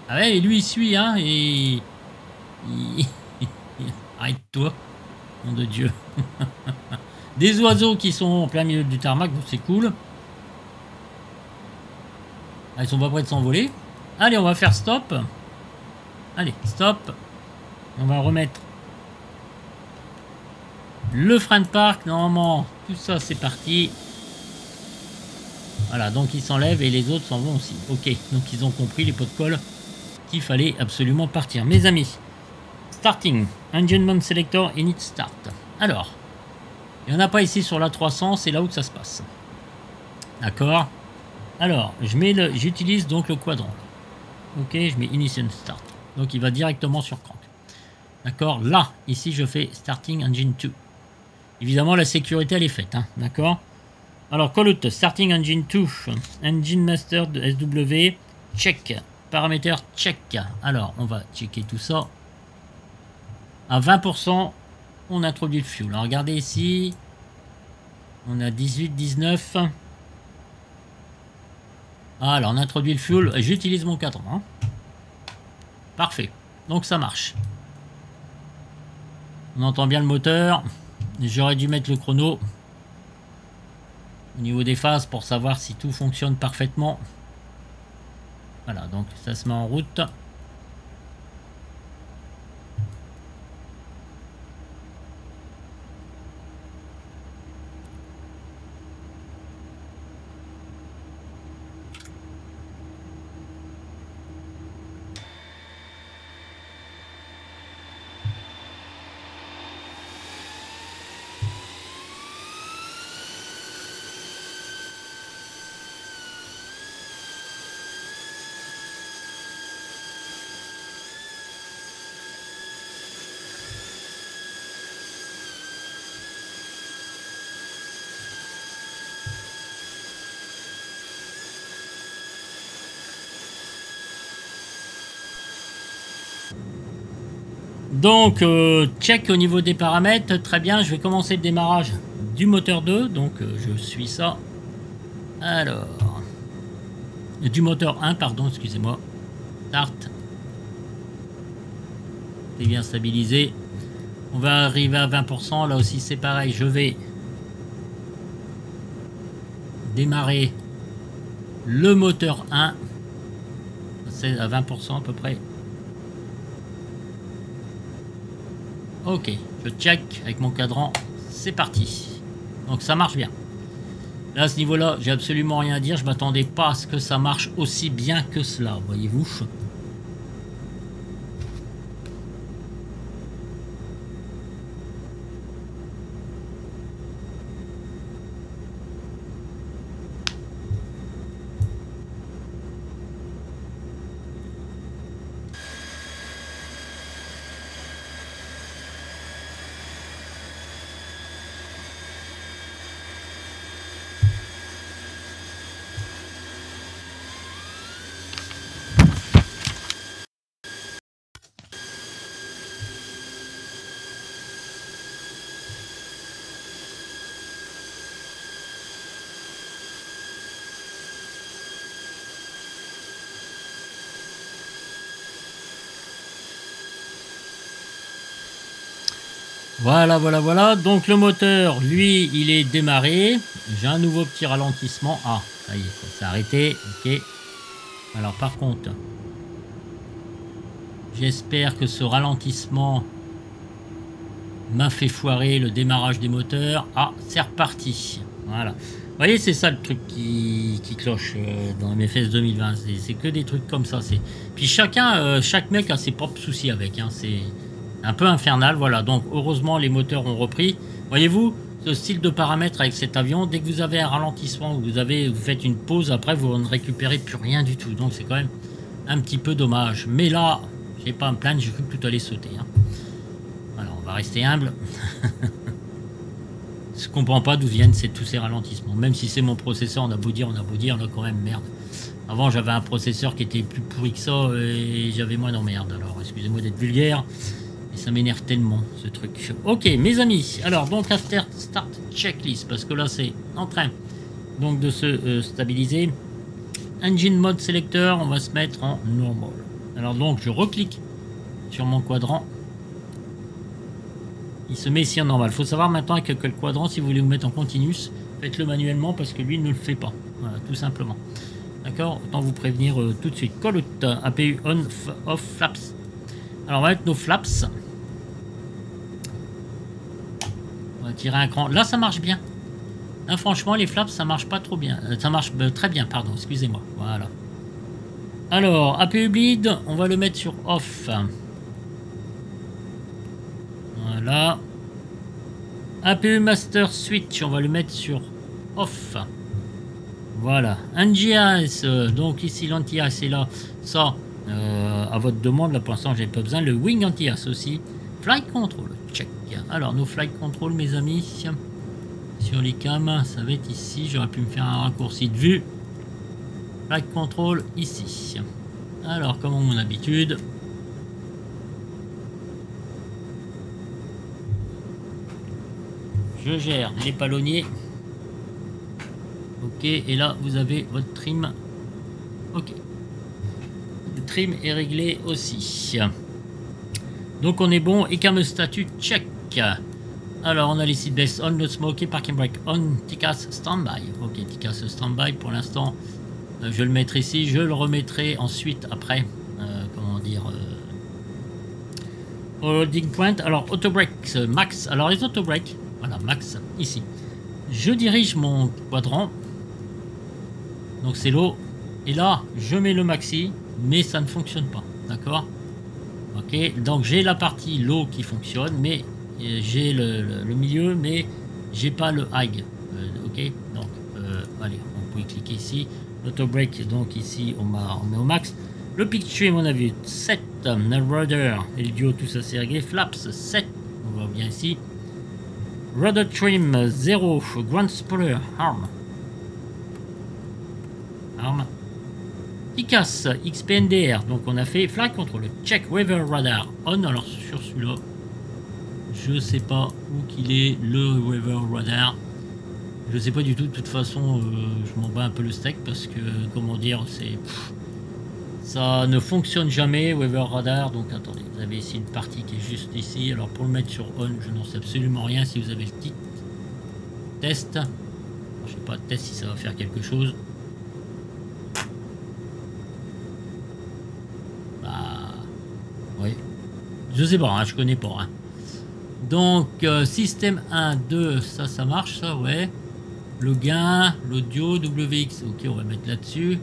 Ah ouais, et lui, il suit, hein. Et... Arrête-toi. Nom de Dieu. Des oiseaux qui sont en plein milieu du tarmac, donc c'est cool. Ah, ils sont pas prêts de s'envoler. Allez, on va faire stop. Allez, stop. On va remettre le frein de parc. Normalement, tout ça, c'est parti. Voilà, donc ils s'enlèvent et les autres s'en vont aussi. Ok, donc ils ont compris, les pots de colle, qu'il fallait absolument partir. Mes amis, starting. Engine mount selector, init start. Alors, il n'y en a pas ici sur la 300, c'est là où ça se passe. D'accord. Alors, j'utilise donc le quadrant. Ok, je mets initial start. Donc il va directement sur crank. D'accord. Là, ici, je fais starting engine 2. Évidemment, la sécurité, elle est faite. Hein, d'accord. Alors, call starting engine 2. Engine master de SW. Check. Paramètres check. Alors, on va checker tout ça. À 20%, on introduit le fuel. Alors, regardez ici. On a 18, 19. Alors, on introduit le fuel. J'utilise mon cadran. Hein. Parfait. Donc, ça marche. On entend bien le moteur. J'aurais dû mettre le chrono au niveau des phases pour savoir si tout fonctionne parfaitement. Voilà, donc ça se met en route. Donc, check au niveau des paramètres. Très bien, je vais commencer le démarrage du moteur 2. Donc, je suis ça. Alors, du moteur 1, pardon, excusez-moi. Start. C'est bien stabilisé. On va arriver à 20%. Là aussi, c'est pareil. Je vais démarrer le moteur 1. C'est à 20% à peu près. Ok, je check avec mon cadran. C'est parti. Donc ça marche bien. Là, à ce niveau-là, j'ai absolument rien à dire. Je m'attendais pas à ce que ça marche aussi bien que cela, voyez-vous. Voilà, voilà, voilà. Donc le moteur, lui, il est démarré. J'ai un nouveau petit ralentissement. Ah, ça y est, ça s'est arrêté. Ok. Alors par contre, j'espère que ce ralentissement m'a fait foirer le démarrage des moteurs. Ah, c'est reparti. Voilà. Vous voyez, c'est ça le truc qui cloche dans mes fesses 2020. C'est que des trucs comme ça. Puis chaque mec a ses propres soucis avec. Hein. C'est un peu infernal. Voilà. Donc heureusement, les moteurs ont repris. Voyez-vous, ce style de paramètres avec cet avion, dès que vous avez un ralentissement, vous faites une pause, après vous ne récupérez plus rien du tout. Donc c'est quand même un petit peu dommage. Mais là, j'ai pas à me plaindre, j'ai cru que tout allait sauter. Hein. Alors on va rester humble. Je comprends pas d'où viennent tous ces ralentissements. Même si c'est mon processeur, on a beau dire, là quand même, merde. Avant j'avais un processeur qui était plus pourri que ça et j'avais moins d'emmerde. Alors excusez-moi d'être vulgaire. Et ça m'énerve tellement ce truc. Ok mes amis, alors donc after start checklist, parce que là c'est en train donc de se stabiliser. Engine mode selector, on va se mettre en normal. Alors donc je reclique sur mon quadrant. Il se met ici en normal. Il faut savoir maintenant avec quel quadrant, si vous voulez vous mettre en continuous, faites-le manuellement parce que lui ne le fait pas. Voilà, tout simplement. D'accord? Autant vous prévenir tout de suite. Call out, APU on, off, flaps. Alors on va mettre nos flaps. On va tirer un cran. Là ça marche bien. Là franchement les flaps ça marche pas trop bien. Ça marche très bien, pardon, excusez-moi. Voilà. Alors, APU bleed, on va le mettre sur off. Voilà. APU master switch, on va le mettre sur off. Voilà. NGS, donc ici l'anti-as est là. Ça, à votre demande, là pour l'instant j'ai pas besoin. Le wing anti-as aussi. Flight control, check. Alors, nos flight control, mes amis, sur les cams, ça va être ici. J'aurais pu me faire un raccourci de vue. Flight control ici. Alors, comme à mon habitude. Je gère les palonniers. Ok, et là vous avez votre trim. Ok. Le trim est réglé aussi. Donc on est bon. Et cam statut check. Alors on a les seatbelts on, no smoking, parking brake on, TCAS standby. Ok, TCAS standby pour l'instant. Je le mettrai ici. Je le remettrai ensuite après. Comment dire holding point. Alors auto brakes max. Alors les auto brakes. Voilà, max, ici. Je dirige mon quadrant. Donc c'est l'eau. Et là, je mets le maxi, mais ça ne fonctionne pas. D'accord? Ok, donc j'ai la partie low qui fonctionne, mais j'ai le milieu, mais j'ai pas le high. Ok, donc allez, on peut cliquer ici. L'auto brake, donc ici on met au max. Le pick stream, on a vu 7. Le rudder et le duo, tout ça c'est réglé. Flaps 7, on voit bien ici. Rudder trim 0, ground spoiler, arm. TICAS XPNDR, donc on a fait flight control, check weather radar on. Alors sur celui-là, je sais pas où qu'il est le weather radar. Je sais pas du tout, de toute façon, je m'en bats un peu le steak parce que, comment dire, c'est... Ça ne fonctionne jamais, weather radar. Donc attendez, vous avez ici une partie qui est juste ici. Alors pour le mettre sur on, je n'en sais absolument rien. Si vous avez le titre test, alors, je sais pas, test si ça va faire quelque chose. Bah, oui, je sais pas, hein, je connais pas. Hein. Donc système 1, 2, ça marche, ça, ouais. Le gain, l'audio, WX, ok, on va mettre là-dessus.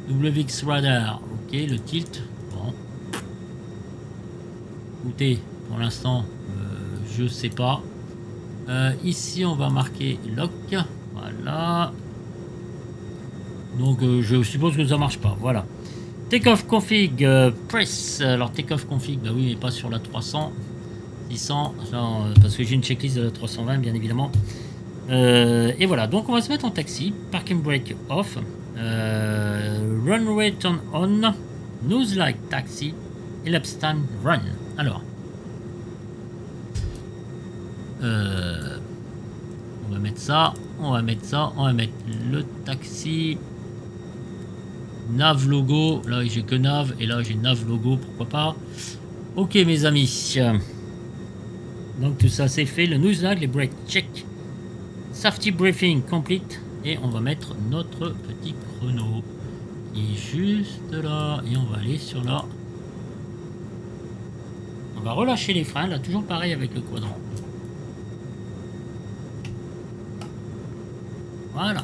WX radar, ok, le tilt, bon. Écoutez, pour l'instant, je sais pas. Ici, on va marquer lock, voilà. Donc, je suppose que ça marche pas, voilà. Takeoff config, press. Alors, takeoff config, bah oui, mais pas sur la 300, 600, non, parce que j'ai une checklist de la 320, bien évidemment. Et voilà, donc on va se mettre en taxi, parking brake off, runway turn on, nose like taxi, elapsed time run. Alors, on va mettre ça, on va mettre ça, on va mettre le taxi, nav logo, là j'ai que nav, et là j'ai nav logo, pourquoi pas. Ok mes amis, donc tout ça c'est fait, le nose like, les brake check. Safety briefing complete et on va mettre notre petit chrono qui est juste là et on va aller sur là. On va relâcher les freins là, toujours pareil avec le quadrant. Voilà.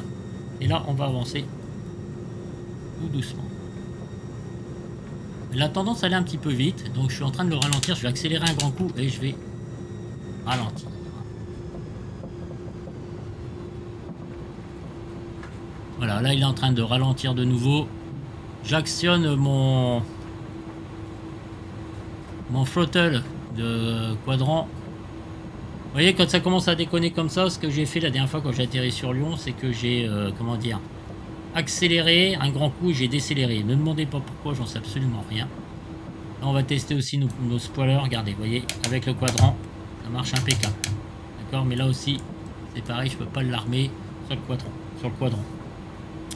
Et là on va avancer tout doucement. La tendance à aller un petit peu vite, donc je suis en train de le ralentir. Je vais accélérer un grand coup et je vais ralentir. Voilà, là il est en train de ralentir de nouveau. J'actionne mon throttle de quadrant. Vous voyez, quand ça commence à déconner comme ça, ce que j'ai fait la dernière fois quand j'ai atterri sur Lyon, c'est que j'ai, comment dire, accéléré un grand coup et j'ai décéléré. Ne demandez pas pourquoi, j'en sais absolument rien. Là on va tester aussi nos spoilers. Regardez, vous voyez, avec le quadrant, ça marche impeccable. D'accord, mais là aussi, c'est pareil, je peux pas l'armer sur le quadrant.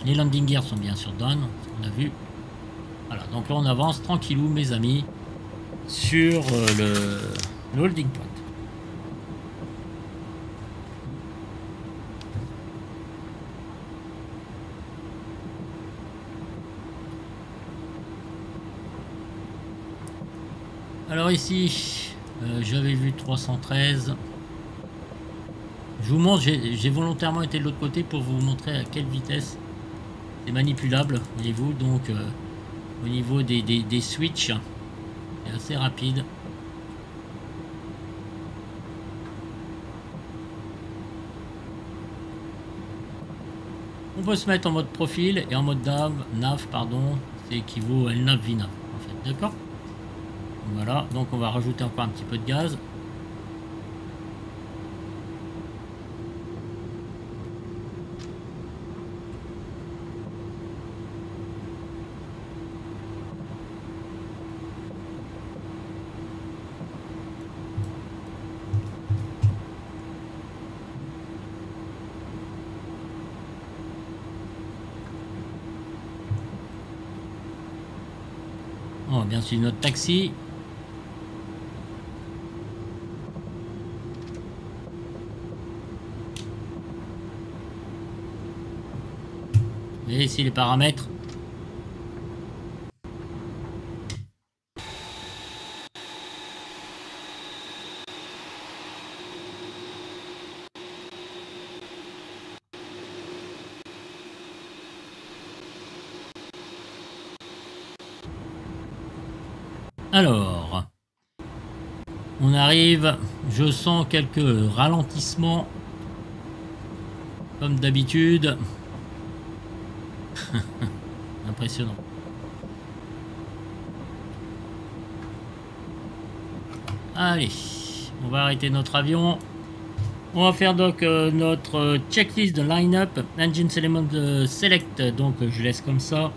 Les landing gears sont bien sûr done, on a vu. Voilà, donc là on avance tranquillou mes amis sur le holding point. Alors ici, j'avais vu 313. Je vous montre, j'ai volontairement été de l'autre côté pour vous montrer à quelle vitesse c'est manipulable, voyez-vous. Donc au niveau des switches, c'est assez rapide. On peut se mettre en mode profil et en mode nav, pardon, c'est équivaut à nav vnav en fait, d'accord. Voilà, donc on va rajouter encore un petit peu de gaz. Oh, bien sûr, notre taxi. Et ici les paramètres. Alors, on arrive, je sens quelques ralentissements, comme d'habitude. Impressionnant. Allez, on va arrêter notre avion. On va faire donc notre checklist de line-up, Engine Element Select, donc je laisse comme ça.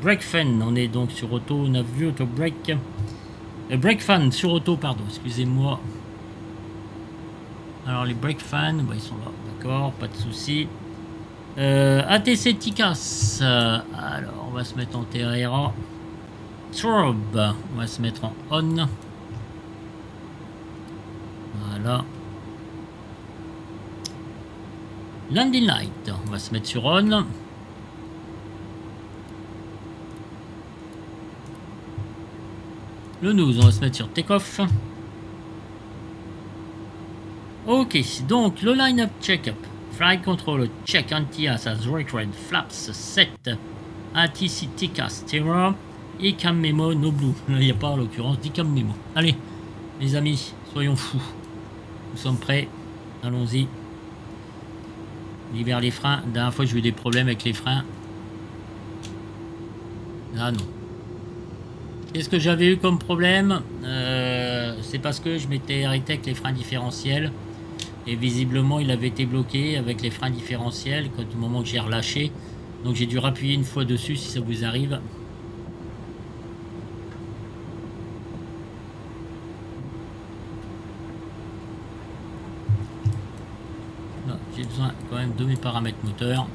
Brake fan, on est donc sur auto, on a vu auto brake. Brake fan sur auto, pardon, excusez-moi. Alors les brake fans, bah, ils sont là, d'accord, pas de souci. ATC Ticas, alors on va se mettre en TRA. Strobe, on va se mettre en on. Voilà. Landing light, on va se mettre sur on. Le nose, on va se mettre sur take-off. Ok, donc le line-up check-up. Flight control check anti-assas record flaps set ATC TCAS Terra et cam memo no blue. Il n'y a pas en l'occurrence dit cam memo. Allez, les amis, soyons fous. Nous sommes prêts. Allons-y. Libère les freins. La dernière fois, j'ai eu des problèmes avec les freins. Là, non. Qu'est-ce que j'avais eu comme problème? C'est parce que je m'étais arrêté avec les freins différentiels. Et visiblement, il avait été bloqué avec les freins différentiels quand, au moment que j'ai relâché. Donc j'ai dû rappuyer une fois dessus si ça vous arrive. J'ai besoin quand même de mes paramètres moteurs.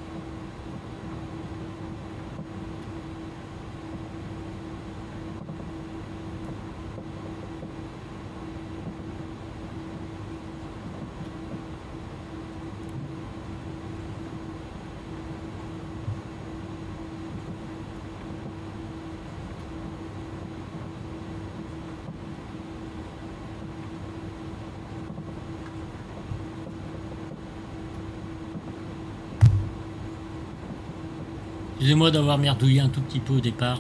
Excusez-moi d'avoir merdouillé un tout petit peu au départ.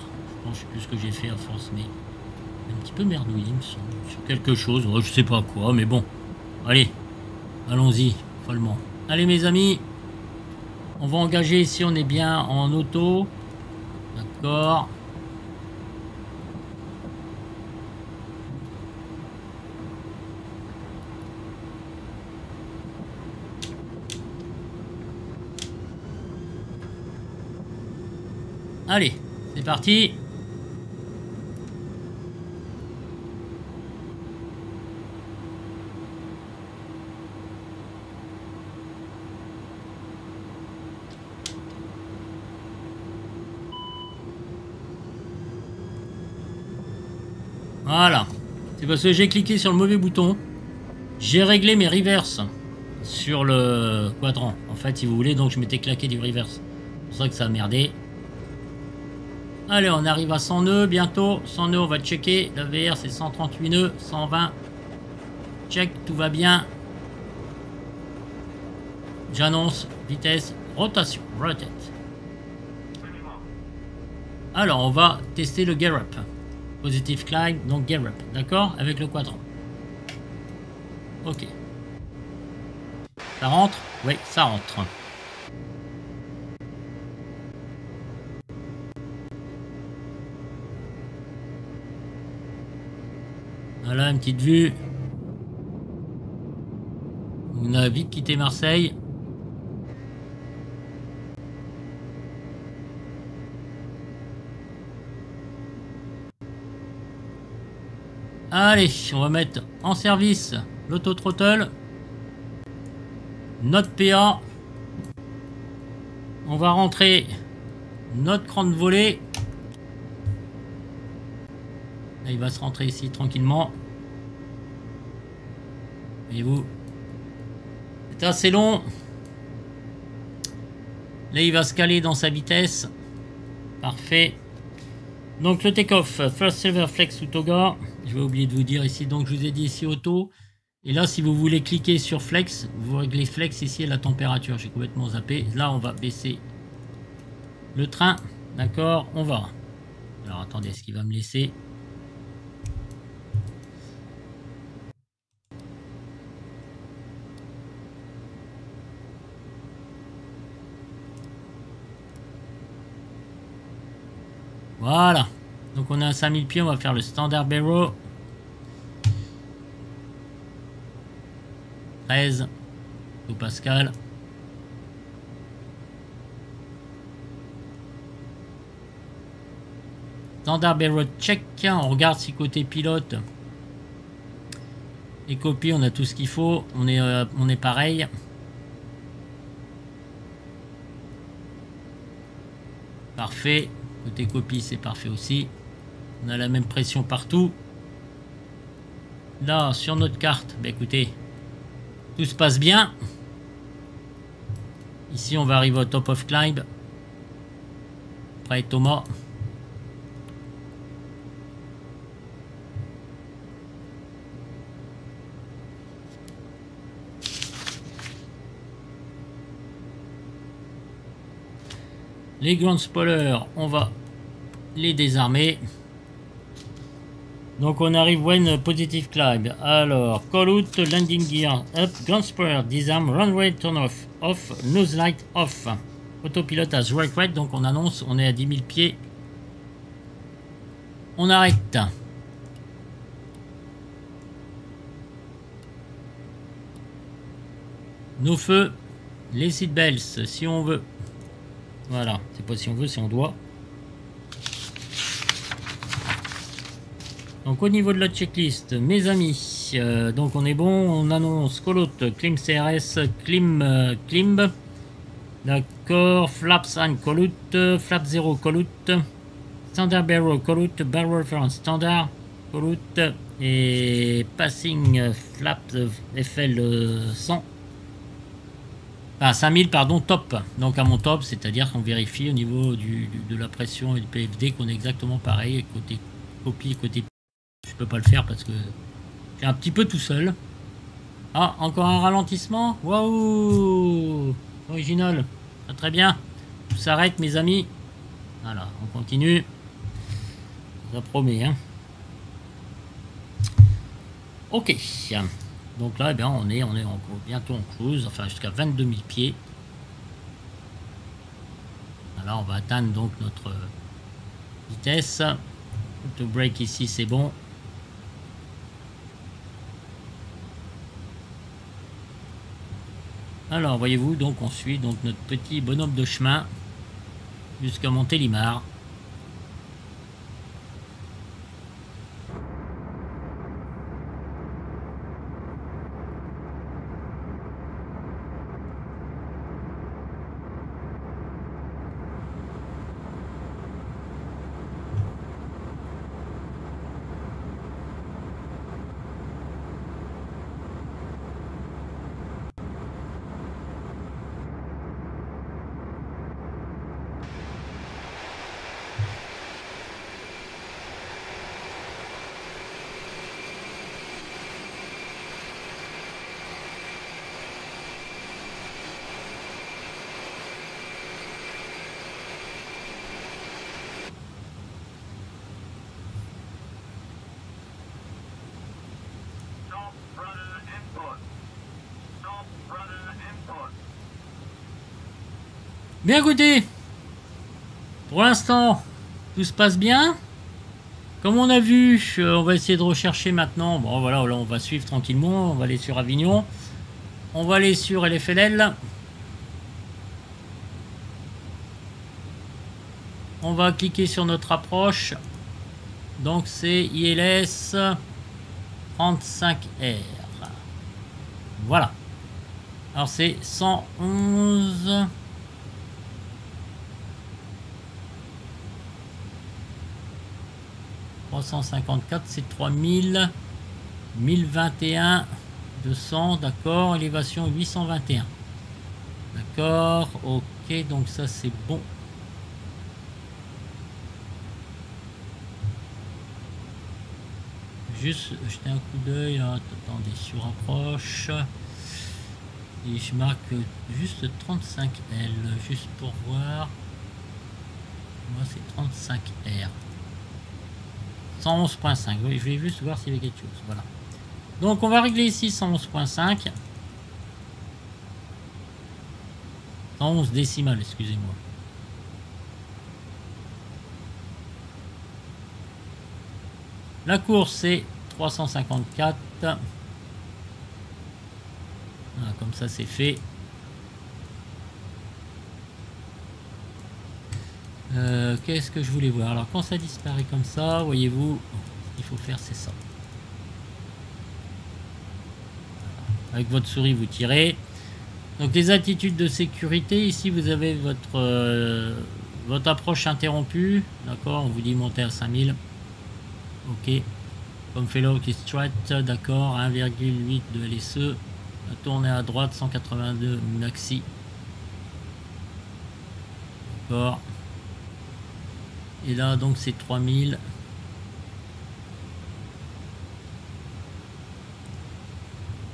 Je sais plus ce que j'ai fait à force, mais un petit peu merdouillé, il me semble, sur quelque chose. Ouais, je sais pas quoi, mais bon. Allez, allons-y, follement. Allez mes amis, on va engager ici, on est bien en auto. D'accord. Allez, c'est parti. Voilà. C'est parce que j'ai cliqué sur le mauvais bouton. J'ai réglé mes reverse sur le quadrant. En fait, si vous voulez, donc je m'étais claqué du reverse. C'est pour ça que ça a merdé. Allez, on arrive à 100 nœuds bientôt. 100 nœuds, on va checker. La VR, c'est 138 nœuds, 120. Check, tout va bien. J'annonce vitesse, rotation, rotate. Alors, on va tester le gear up. Positive climb, donc gear up, d'accord? Avec le quadrant. Ok. Ça rentre? Oui, ça rentre. Voilà, une petite vue. On a vite quitté Marseille. Allez, on va mettre en service l'auto-throttle. Notre PA. On va rentrer notre cran de volée. Là, il va se rentrer ici tranquillement. Voyez-vous, c'est assez long. Là, il va se caler dans sa vitesse. Parfait. Donc le take-off, First Silver Flex ou Toga. Je vais oublier de vous dire ici, donc je vous ai dit ici auto. Et là, si vous voulez cliquer sur Flex, vous réglez Flex ici à la température. J'ai complètement zappé. Là, on va baisser le train. D'accord, on va. Alors attendez, est-ce qu'il va me laisser? Voilà. Donc on a un 5000 pieds, on va faire le standard barrel. 13 au Pascal. Standard Barrel check. On regarde si côté pilote et copie, on a tout ce qu'il faut. On est pareil. Parfait. Côté copie, c'est parfait aussi. On a la même pression partout. Là, sur notre carte, bah écoutez, tout se passe bien. Ici, on va arriver au top of climb. Prêt, Thomas? Les ground spoilers, on va les désarmer. Donc on arrive when positive climb. Alors, call out, landing gear up, ground spoiler, disarm, runway turn off, nose light off. Autopilote as right, donc on annonce, on est à 10 000 pieds. On arrête. Nos feux, les seatbelts, si on veut. Voilà, c'est pas si on veut, si on doit. Donc au niveau de la checklist, mes amis, donc on est bon, on annonce call-out, climb CRS, climb, d'accord, flaps and call-out, flap 0 call-out, standard barrel call-out, barrel reference standard call-out et passing flap FL 100. Ah, 5000, pardon, top. Donc à mon top, c'est-à-dire qu'on vérifie au niveau de la pression et du PFD qu'on est exactement pareil. Côté copie, côté... Je peux pas le faire parce que j'ai un petit peu tout seul. Ah, encore un ralentissement. Waouh, original. Ah, très bien. Tout s'arrête, mes amis. Voilà, on continue. Ça promet, hein. Ok. Donc là, eh bien, on est bientôt en cruise, enfin jusqu'à 22 000 pieds. Alors on va atteindre donc notre vitesse. Le break ici, c'est bon. Alors voyez-vous, donc on suit donc notre petit bonhomme de chemin jusqu'à Montélimar. Bien écoutez, pour l'instant, tout se passe bien. Comme on a vu, on va essayer de rechercher maintenant. Bon voilà, là on va suivre tranquillement. On va aller sur Avignon. On va aller sur LFLL. On va cliquer sur notre approche. Donc c'est ILS 35R. Voilà. Alors c'est 111... 354, c'est 3000, 1021, 200, d'accord, élévation 821. D'accord, ok, donc ça c'est bon. Juste jeter un coup d'œil, attendez, sur approche. Et je marque juste 35L, juste pour voir. Moi c'est 35R. 111.5, oui, je vais juste voir s'il y avait quelque chose. Voilà. Donc on va régler ici 111.5. 111 décimales, excusez-moi. La course c'est 354. Voilà, comme ça c'est fait. Qu'est-ce que je voulais voir? Alors quand ça disparaît comme ça, voyez-vous, ce qu'il faut faire c'est ça. Avec votre souris vous tirez. Donc les attitudes de sécurité, ici vous avez votre approche interrompue. D'accord, on vous dit monter à 5000. Ok. Comme fellow qui straight, d'accord, 1,8 de LSE. Tourner à droite, 182 maxi. D'accord. Et là donc c'est 3000.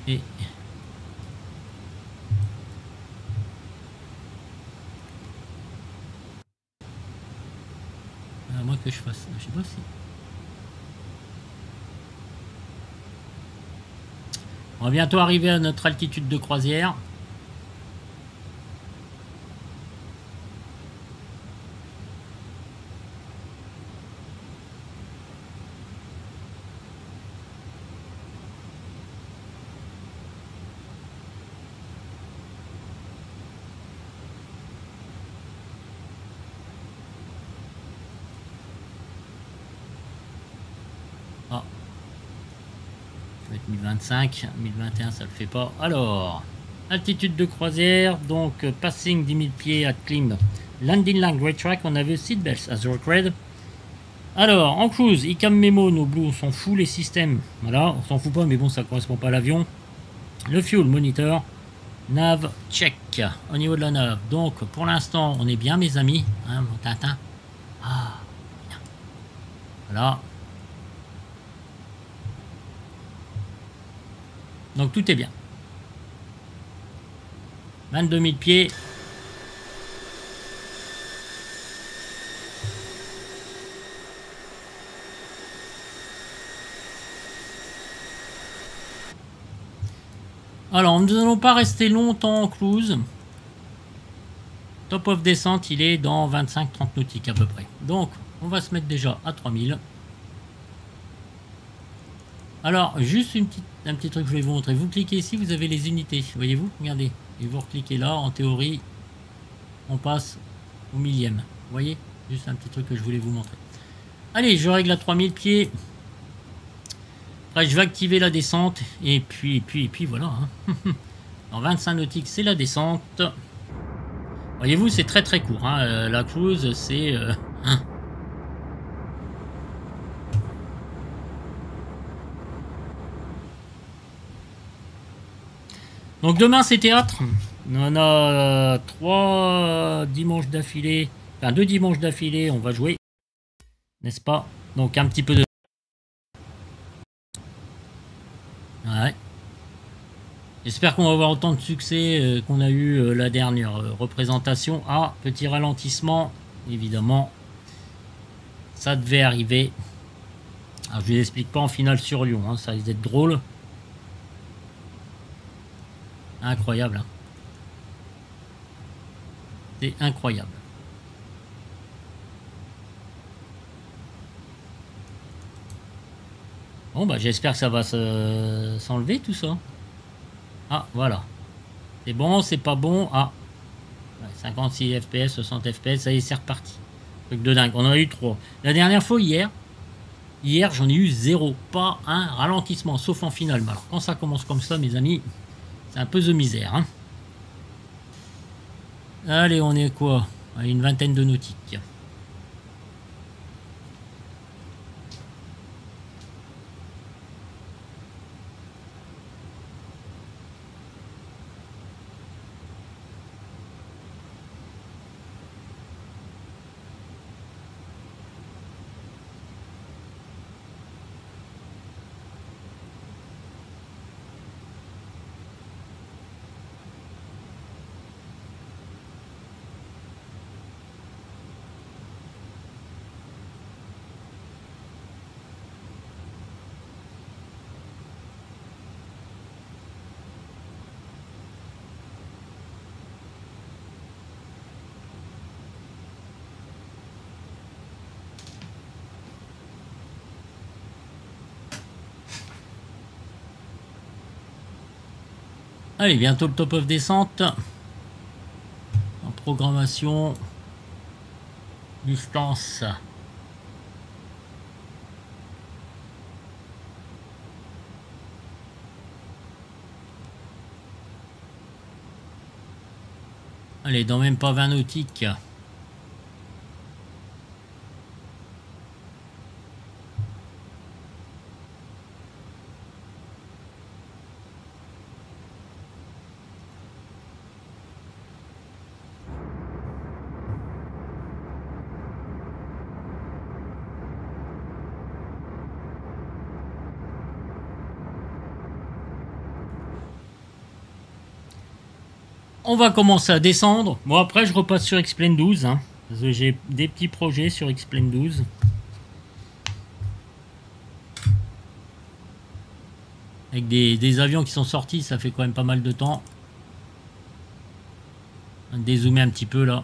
Et à moins que je fasse, je sais pas si. On va bientôt arriver à notre altitude de croisière. Ah. Je vais mettre 1025, 1021 ça le fait pas. Alors, altitude de croisière, donc passing 10 000 pieds à climb. Landing line great track, on avait seatbelts as required. Alors, en cruise, ICAM Memo, nos Blue, on s'en fout les systèmes. Voilà, on s'en fout pas, mais bon, ça correspond pas à l'avion. Le fuel monitor, nav check au niveau de la nav. Donc, pour l'instant, on est bien, mes amis. Hein, mon Tintin. Ah, bien. Voilà. Donc, tout est bien. 22 000 pieds. Alors, nous n'allons pas rester longtemps en cruise. Top of descente, il est dans 25-30 nautiques à peu près. Donc, on va se mettre déjà à 3000. Alors, juste un petit truc que je vais vous montrer. Vous cliquez ici, vous avez les unités. Voyez-vous? Regardez. Et vous recliquez là. En théorie, on passe au millième. Vous voyez? Juste un petit truc que je voulais vous montrer. Allez, je règle à 3000 pieds. Après, je vais activer la descente. Et puis voilà. Hein. En 25 nautiques, c'est la descente. Voyez-vous, c'est très très court. Hein. La cruise, c'est... hein. Donc demain, c'est théâtre. On a 3 dimanches d'affilée. Enfin, 2 dimanches d'affilée, on va jouer. N'est-ce pas? Donc un petit peu de... Ouais. J'espère qu'on va avoir autant de succès qu'on a eu la dernière représentation. Ah, petit ralentissement, évidemment. Ça devait arriver. Alors, je ne vous explique pas en finale sur Lyon, hein, ça risque d'être drôle. Incroyable. Hein. C'est incroyable. Bon, bah j'espère que ça va s'enlever tout ça. Ah, voilà. C'est bon, c'est pas bon. Ah, 56 FPS, 60 FPS, ça y est, c'est reparti. Truc de dingue. On en a eu 3. La dernière fois, hier, j'en ai eu 0. Pas un ralentissement, sauf en finale. Mais alors, quand ça commence comme ça, mes amis, c'est un peu de misère. Hein. Allez, on est quoi? Une vingtaine de nautiques. Allez, bientôt le top of descente. En programmation. Distance. Allez, dans même pas 20 nautiques. On va commencer à descendre. Bon, après, je repasse sur X-Plane 12. Hein, parce que j'ai des petits projets sur X-Plane 12. Avec des avions qui sont sortis, ça fait quand même pas mal de temps. Dézoomer un petit peu là.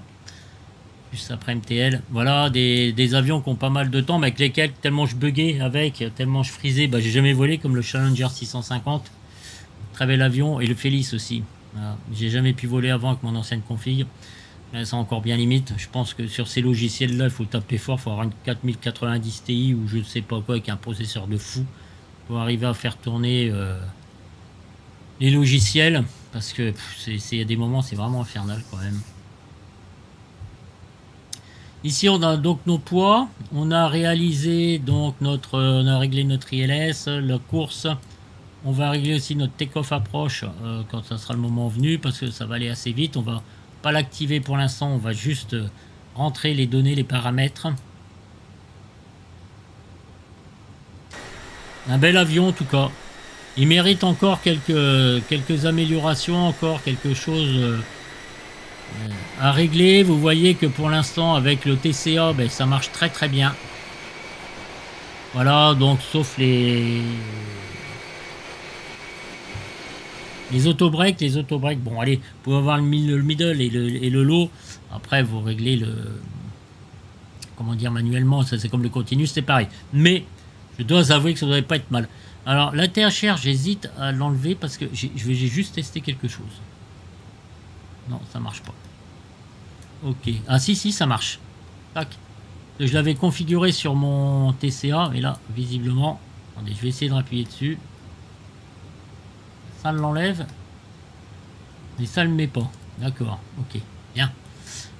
Juste après MTL. Voilà, des avions qui ont pas mal de temps, mais avec lesquels, tellement je buguais avec, tellement je frisais, bah, j'ai jamais volé, comme le Challenger 650. Très bel avion, et le Félix aussi. Voilà. J'ai jamais pu voler avant avec mon ancienne config. Là, c'est encore bien limite. Je pense que sur ces logiciels-là, il faut taper fort. Il faut avoir une 4090 Ti ou je ne sais pas quoi avec un processeur de fou pour arriver à faire tourner les logiciels. Parce que il y a des moments, c'est vraiment infernal quand même. Ici, on a donc nos poids. On a réalisé donc on a réglé notre ILS, la course. On va régler aussi notre take-off approche quand ça sera le moment venu parce que ça va aller assez vite. On va pas l'activer pour l'instant, on va juste rentrer les données, les paramètres. Un bel avion en tout cas. Il mérite encore quelques améliorations, encore quelque chose à régler. Vous voyez que pour l'instant avec le TCA, ben, ça marche très très bien. Voilà, donc sauf les autobreaks, bon allez, vous pouvez avoir le middle et le low. Après vous réglez le, comment dire, manuellement, ça c'est comme le continu, c'est pareil. Mais je dois avouer que ça ne devrait pas être mal. Alors la THR, j'hésite à l'enlever parce que j'ai juste testé quelque chose. Non, ça marche pas. Ok, ah si ça marche. Tac. Je l'avais configuré sur mon TCA, mais là visiblement, attendez, je vais essayer de appuyer dessus. Ça l'enlève. Mais ça le met pas. D'accord, ok, bien.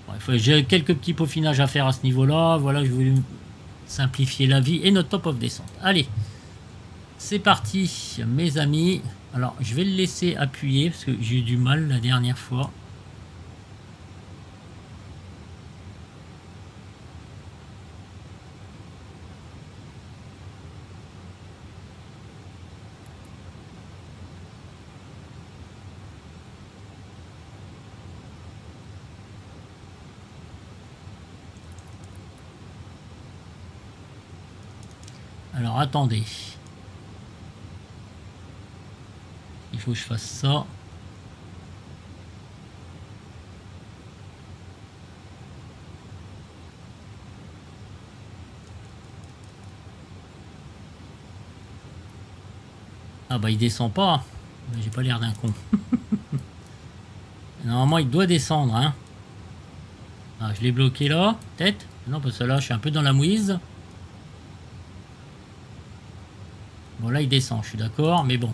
Bon, j'ai quelques petits peaufinages à faire à ce niveau-là. Voilà, je voulais simplifier la vie et notre top of descente. Allez, c'est parti, mes amis. Alors, je vais le laisser appuyer parce que j'ai eu du mal la dernière fois. Alors attendez. Il faut que je fasse ça. Ah bah il descend pas. J'ai pas l'air d'un con. Normalement il doit descendre. Hein. Ah, je l'ai bloqué là. Peut-être. Non parce que là je suis un peu dans la mouise. Bon là il descend, je suis d'accord, mais bon,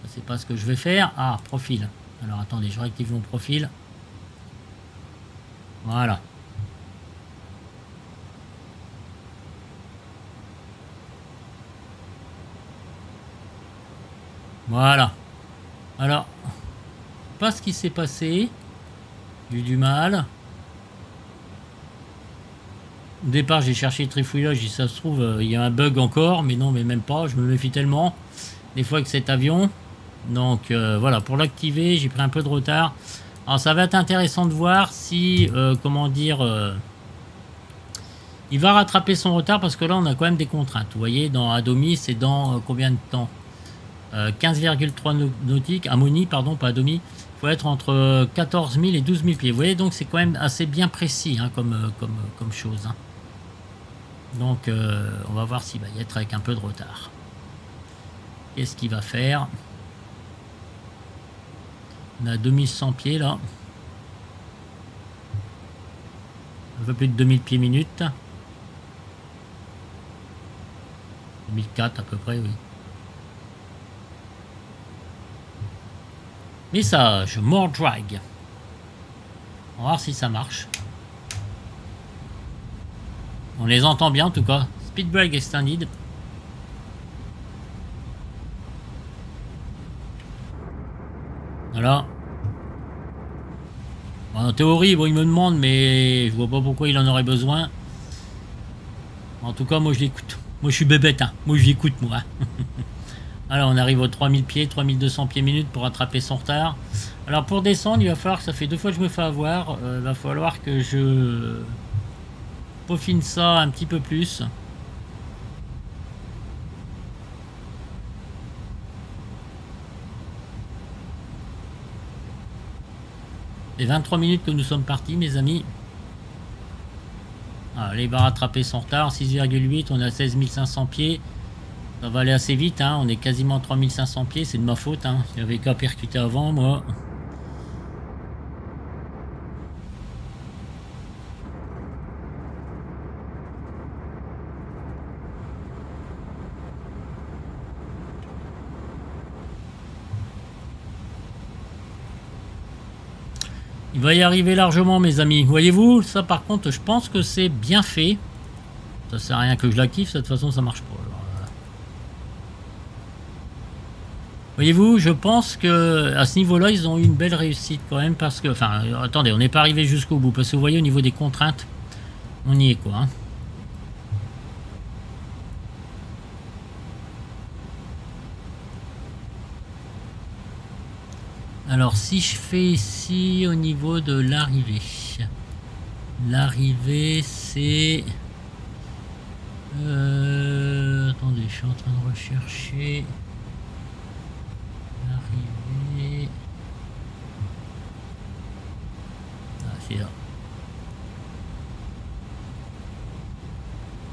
c'est pas ce que je vais faire. Ah, profil. Alors attendez, je réactive mon profil. Voilà. Voilà. Alors, pas ce qui s'est passé. J'ai eu du mal. Au départ, j'ai cherché le trifouillage, j'ai dit ça se trouve, il y a un bug encore, mais non, mais même pas, je me méfie tellement, des fois avec cet avion. Donc voilà, pour l'activer, j'ai pris un peu de retard. Alors ça va être intéressant de voir si, comment dire, il va rattraper son retard, parce que là, on a quand même des contraintes. Vous voyez, dans Adomi, c'est dans combien de temps 15,3 nautiques, Amoni, pardon, pas Adomi. Il faut être entre 14 000 et 12 000 pieds. Vous voyez, donc c'est quand même assez bien précis hein, comme chose. Hein. Donc on va voir s'il va y être avec un peu de retard. Qu'est-ce qu'il va faire? On a 2100 pieds là. Un peu plus de 2000 pieds minutes. 2004 à peu près, oui. Message, more drag. On va voir si ça marche. On les entend bien en tout cas. Speed brake extended. Voilà. Bon, en théorie, bon, il me demande, mais je vois pas pourquoi il en aurait besoin. En tout cas, moi je l'écoute. Moi je suis bébête, hein. Moi je l'écoute, moi. Alors on arrive aux 3000 pieds, 3200 pieds minutes pour rattraper son retard. Alors pour descendre, il va falloir, ça fait 2 fois que je me fais avoir, il va falloir que je peaufine ça un petit peu plus. Et 23 minutes que nous sommes partis, mes amis. Allez, il va rattraper son retard, 6,8, on est à 16 500 pieds. Ça va aller assez vite, hein. On est quasiment à 3500 pieds, c'est de ma faute. Hein. J'avais qu'à percuter avant, moi. Il va y arriver largement, mes amis. Voyez-vous, ça par contre, je pense que c'est bien fait. Ça sert à rien que je la kiffe, de toute façon, ça marche pas. Voyez-vous, je pense que à ce niveau-là, ils ont eu une belle réussite quand même parce que... Enfin, attendez, on n'est pas arrivé jusqu'au bout parce que vous voyez, au niveau des contraintes, on y est quoi. Hein. Alors, si je fais ici au niveau de l'arrivée, c'est... attendez, je suis en train de rechercher... L'arrivée... Ah, c'est là.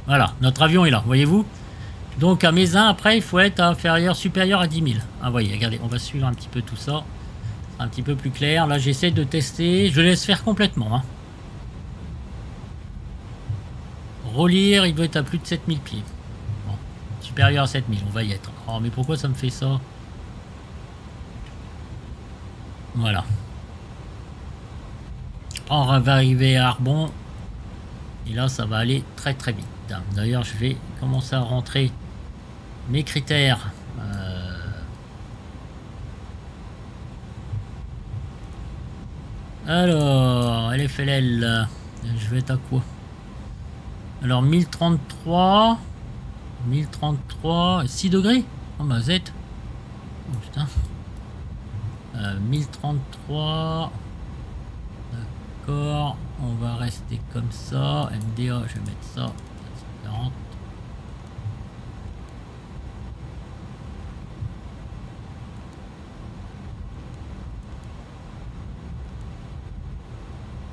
Voilà, notre avion est là, voyez-vous. Donc à Mézin, après, il faut être inférieur, supérieur à 10 000. Ah, voyez, regardez, on va suivre un petit peu tout ça. Un petit peu plus clair. Là, j'essaie de tester. Je laisse faire complètement. Hein. Relire, il doit être à plus de 7000 pieds. Bon. Supérieur à 7000, on va y être. Oh, mais pourquoi ça me fait ça? Voilà. On va arriver à Arbon. Et là, ça va aller très très vite. D'ailleurs, je vais commencer à rentrer mes critères. Alors, LFLL, je vais être à quoi? Alors, 1033, 6 degrés? Oh ma Z. Oh putain. 1033. D'accord, on va rester comme ça. MDA, je vais mettre ça. 440.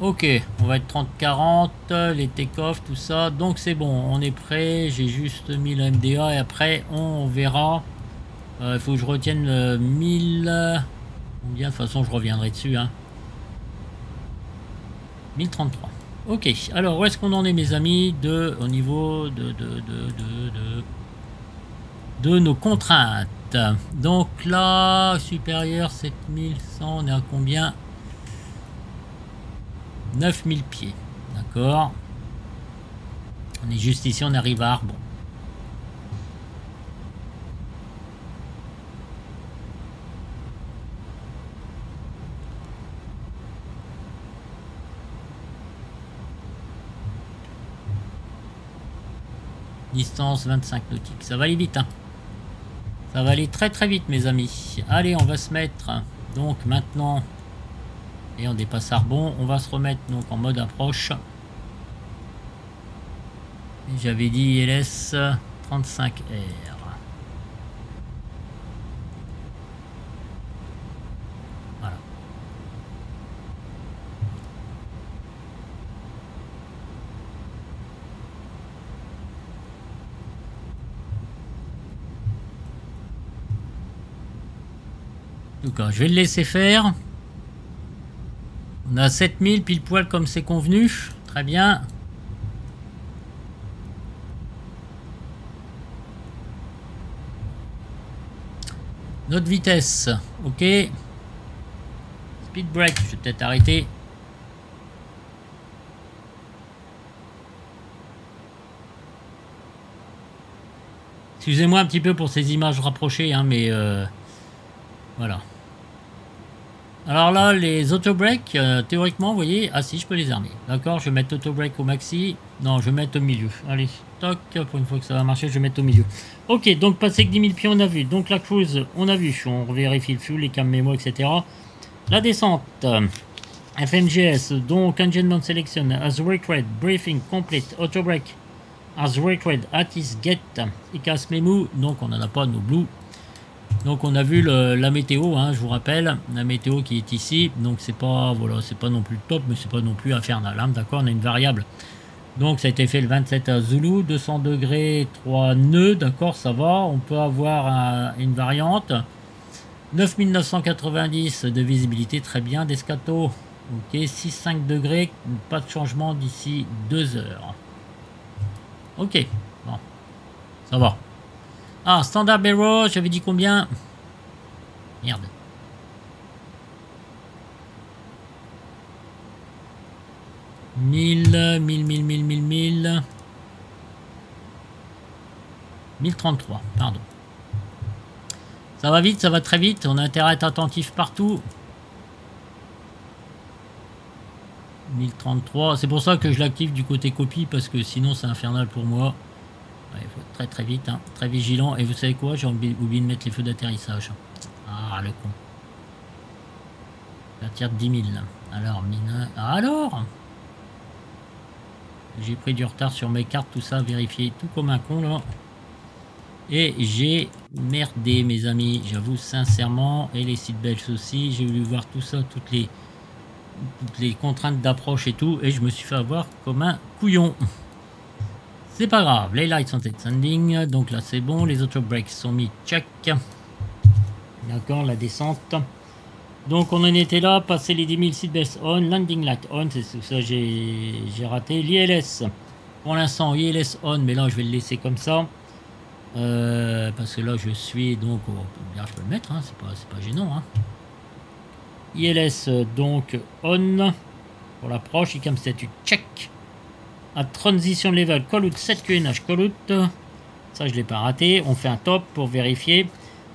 Ok, on va être 30-40, les take-off, tout ça. Donc c'est bon, on est prêt. J'ai juste mis le MDA et après on verra. Il faut que je retienne le 1000. Combien? De toute façon, je reviendrai dessus. Hein. 1033. Ok, alors où est-ce qu'on en est, mes amis, au niveau de nos contraintes. Donc là, supérieur 7100, on est à combien? 9000 pieds, d'accord. On est juste ici, on arrive à Arbon. Distance 25 nautiques, ça va aller vite, hein. Ça va aller très très vite, mes amis. Allez, on va se mettre, donc maintenant... Et on dépasse Arbon, on va se remettre donc en mode approche. J'avais dit ILS 35R. Voilà. En tout cas, je vais le laisser faire. On a 7000 pile poil comme c'est convenu. Très bien. Notre vitesse. Ok. Speed break. Je vais peut-être arrêter. Excusez-moi un petit peu pour ces images rapprochées, hein, mais voilà. Alors là, les auto-break, théoriquement, vous voyez, ah si, je peux les armer. D'accord, je vais mettre auto-break au maxi. Non, je vais mettre au milieu. Allez, toc, pour une fois que ça va marcher, je vais mettre au milieu. Ok, donc passer que 10 000 pieds, on a vu. Donc la cruise, on a vu. On vérifie le fuel, les cam mémo, etc. La descente, FMGS, donc Engine Selection, as required, briefing complete, auto-break, as required, at is get, ICAS memo, donc on n'en a pas nos blue. Donc on a vu la météo, hein, je vous rappelle, la météo qui est ici, donc c'est pas, voilà, c'est pas non plus top, mais c'est pas non plus infernal, hein, d'accord, on a une variable. Donc ça a été fait le 27 à Zulu, 200 degrés, 3 nœuds, d'accord, ça va, on peut avoir une variante. 9990 de visibilité, très bien, d'escato, ok, 6-5 degrés, pas de changement d'ici 2 heures. Ok, bon, ça va. Ah, Standard Barrel, j'avais dit combien? Merde. Mille 1033, pardon. Ça va vite, ça va très vite, on a intérêt à être attentif partout. 1033, c'est pour ça que je l'active du côté copie, parce que sinon c'est infernal pour moi. Il faut être très vite, hein, très vigilant. Et vous savez quoi, j'ai oublié de mettre les feux d'atterrissage. Ah, le con. À partir de 10 000. Alors, mine... Alors j'ai pris du retard sur mes cartes, tout ça, vérifié tout comme un con, là. Et j'ai merdé, mes amis, j'avoue sincèrement. Et les seatbelts aussi, j'ai voulu voir tout ça, toutes les contraintes d'approche et tout. Et je me suis fait avoir comme un couillon. C'est pas grave, les lights sont standing, donc là c'est bon, les auto brakes sont mis check. D'accord, la descente. Donc on en était là, passer les 10 000 seatbelts on, landing light on, c'est ça j'ai raté. L'ILS, pour l'instant ILS on, mais là je vais le laisser comme ça. Parce que là je suis donc, je peux le mettre, hein, c'est pas gênant. Hein. ILS donc on, pour l'approche, ICAM statut check. À transition level, call out 7 QNH, call out, ça je l'ai pas raté, on fait un top pour vérifier.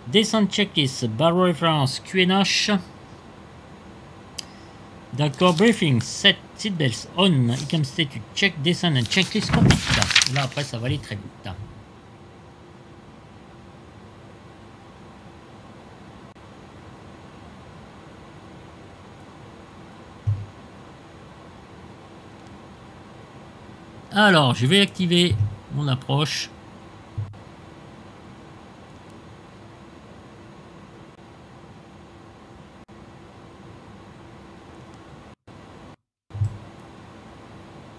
Descent checklist, barrel reference QNH. D'accord, briefing, set seatbelts on, ICAM statut check, descent and checklist complete. Là après ça va aller très vite. Alors, je vais activer mon approche.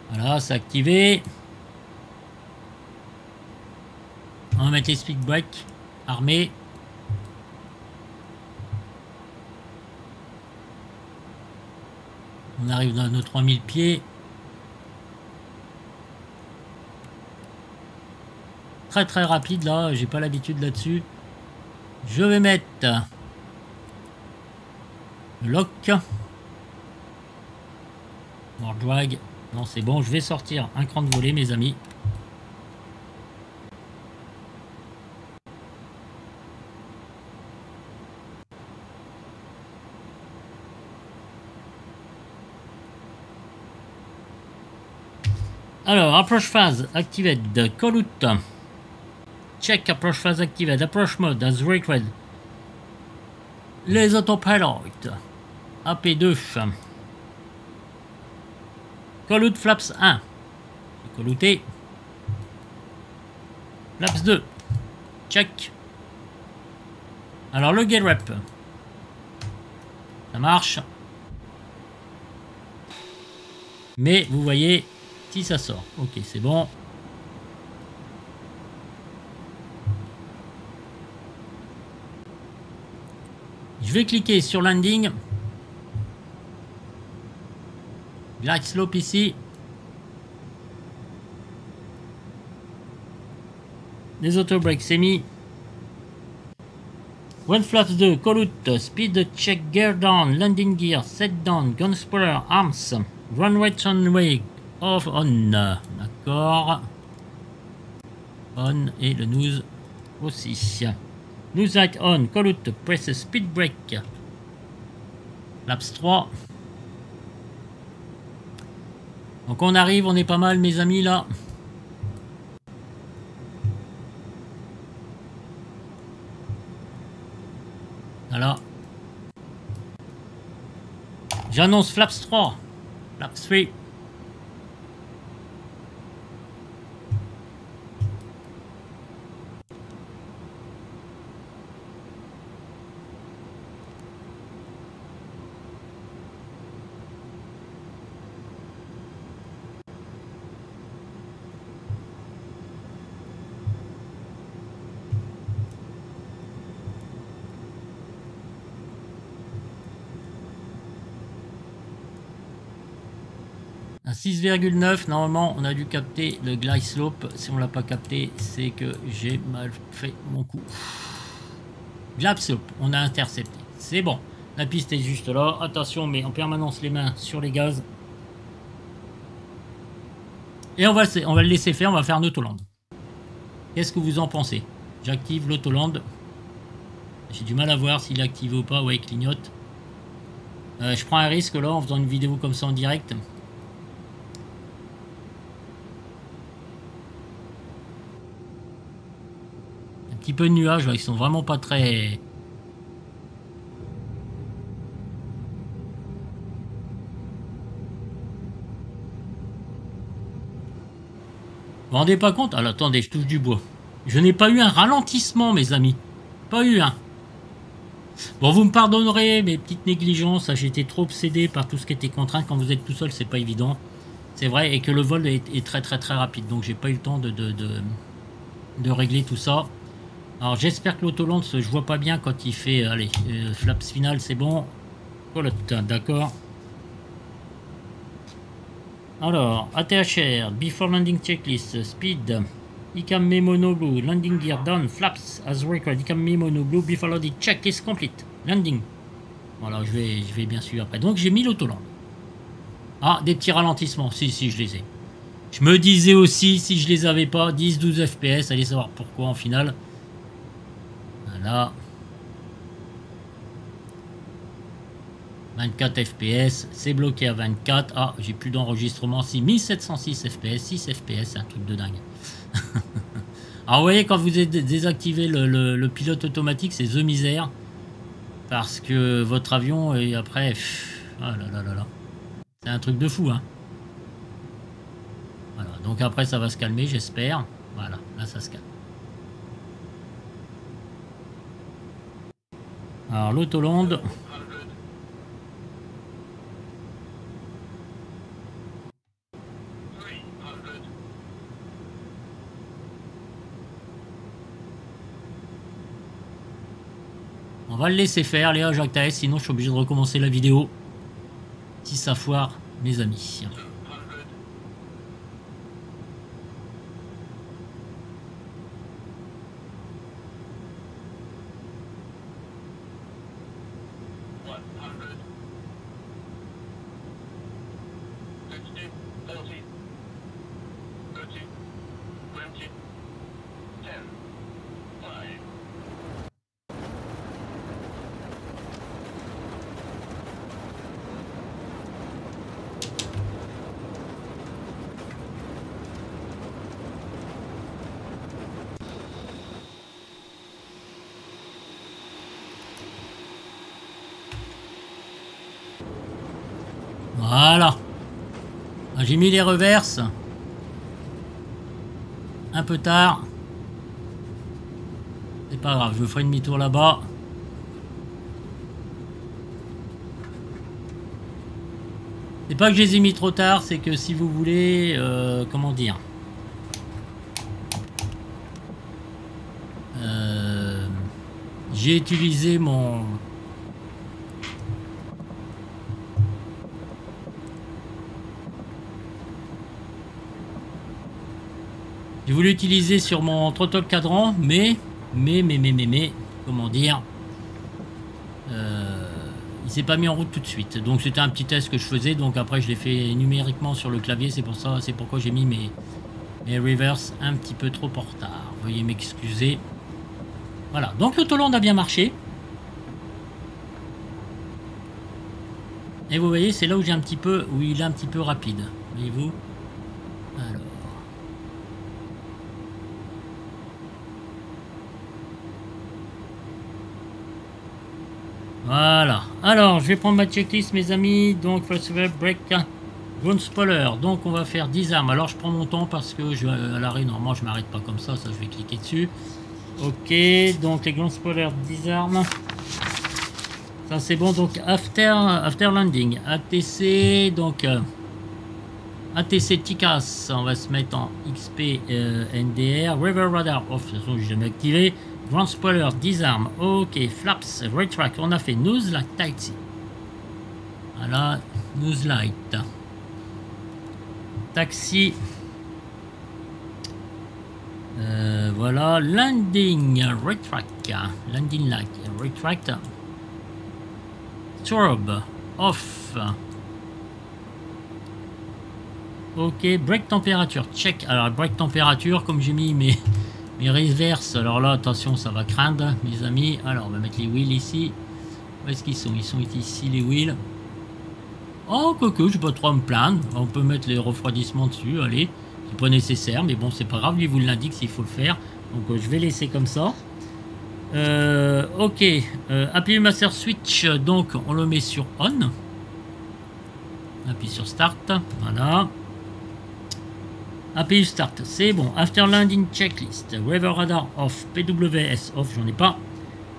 Voilà, c'est activé. On va mettre les speed break armés. On arrive dans nos 3000 pieds. Très très rapide là, j'ai pas l'habitude là-dessus. Je vais mettre le lock. More drag. Non, c'est bon, je vais sortir un cran de volée, mes amis. Alors, approach phase activated, call out. Check approach phase activated, approach mode as required. Les autopilot. AP2. Call out flaps 1. Call outé. Flaps 2. Check. Alors le get rep. Ça marche. Mais vous voyez si ça sort. Ok, c'est bon. Je vais cliquer sur landing. Glide slope ici. Les auto-breaks, c'est mis. One flaps 2, call out, speed check, gear down, landing gear, set down, gun spoiler, arms, runway, off, on. D'accord. On et le nose aussi. Nose light on, call out, press speed brake. Laps 3. Donc on arrive, on est pas mal mes amis là. Voilà. J'annonce flaps 3. Flaps 3. À 6,9, normalement on a dû capter le glide slope. Si on l'a pas capté, c'est que j'ai mal fait mon coup. Glide slope, on a intercepté. C'est bon. La piste est juste là. Attention, mais en permanence les mains sur les gaz. Et on va le laisser faire, on va faire un autoland. Qu'est-ce que vous en pensez? J'active l'autoland. J'ai du mal à voir s'il est activé ou pas. Ouais, il clignote. Je prends un risque là en faisant une vidéo comme ça en direct. Un petit peu de nuages, là, ils sont vraiment pas très... Vous vous rendez pas compte? Alors attendez, je touche du bois. Je n'ai pas eu un ralentissement, mes amis. Pas eu un. Bon, vous me pardonnerez mes petites négligences. J'ai été trop obsédé par tout ce qui était contraint. Quand vous êtes tout seul, c'est pas évident. C'est vrai, et que le vol est très rapide. Donc j'ai pas eu le temps de régler tout ça. Alors j'espère que l'autoland, je vois pas bien quand il fait... Allez, flaps final, c'est bon. D'accord. Alors, ATHR, before landing checklist, speed, ICAM memo no blue, landing gear down, flaps as required, ICAM memo no blue, before landing checklist complete, landing. Voilà, je vais bien suivre après. Donc j'ai mis l'autoland. Ah, des petits ralentissements, si, je les ai. Je me disais aussi, si je les avais pas, 10-12 FPS, allez savoir pourquoi en finale. Voilà. 24 FPS, c'est bloqué à 24. Ah, j'ai plus d'enregistrement. Si, 1706 FPS, 6 FPS, c'est un truc de dingue. Alors, vous voyez, quand vous désactivez le pilote automatique, c'est the misère. Parce que votre avion, et après... Ah là là. C'est un truc de fou, hein. Voilà, donc après, ça va se calmer, j'espère. Voilà, là, ça se calme. Alors, l'autoland... On va le laisser faire, Léa Jacques Taès, sinon je suis obligé de recommencer la vidéo. Si ça foire, mes amis. Voilà. J'ai mis les reverses. Un peu tard. C'est pas grave, je ferai demi-tour là-bas. C'est pas que je les ai mis trop tard, c'est que si vous voulez... comment dire, j'ai utilisé mon... J'ai voulu utiliser sur mon throttle cadran, mais, comment dire, il s'est pas mis en route tout de suite. Donc c'était un petit test que je faisais, donc après je l'ai fait numériquement sur le clavier, c'est pour ça, c'est pourquoi j'ai mis mes reverse un petit peu trop en retard. Veuillez m'excuser. Voilà, donc l'Autoland a bien marché. Et vous voyez, c'est là où j'ai un petit peu, où il est un petit peu rapide. Voyez-vous? Alors. Voilà. Alors, je vais prendre ma checklist, mes amis. Donc, first of all, break, ground spoiler. Donc, on va faire 10 armes. Alors, je prends mon temps parce que à l'arrêt, normalement, je m'arrête pas comme ça. Ça, je vais cliquer dessus. Ok, donc les ground spoilers, 10 armes. Ça, c'est bon. Donc, after landing, ATC, donc ATC TICAS, on va se mettre en XP NDR. River Radar off, de toute façon, j'ai jamais activé. Ground spoiler, 10 armes. Ok, flaps, retract, on a fait nose light taxi. Voilà, nose light. Taxi. Voilà, landing, retract. Landing light, retract. Strobe, off. Ok, break température, check. Alors, break température, comme j'ai mis mes reverse, alors là, attention, ça va craindre, mes amis. Alors, on va mettre les wheels ici. Où est-ce qu'ils sont? Ils sont ici, les wheels. Oh, quoique, je vais pas trop à me plaindre. On peut mettre les refroidissements dessus, allez. C'est pas nécessaire, mais bon, c'est pas grave. Lui, vous l'indique s'il faut le faire. Donc, je vais laisser comme ça. Ok, APU Master Switch, donc, on le met sur On. Appuie sur Start, voilà. APU Start, c'est bon. After Landing Checklist, River Radar off, PWS off, j'en ai pas.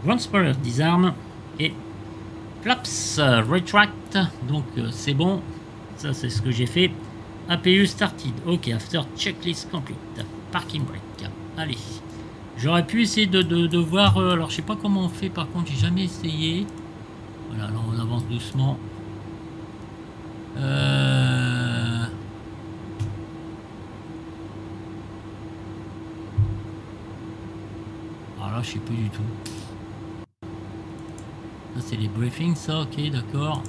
Ground Spoiler, 10 armes. Et Flaps, Retract, donc c'est bon. Ça, c'est ce que j'ai fait. APU Started, ok. After Checklist Complete, Parking Brake. Allez. J'aurais pu essayer de voir. Alors, je sais pas comment on fait, par contre, j'ai jamais essayé. Voilà, là, on avance doucement. Alors là, je sais plus du tout. Ça, c'est les briefings, ça, ok, d'accord.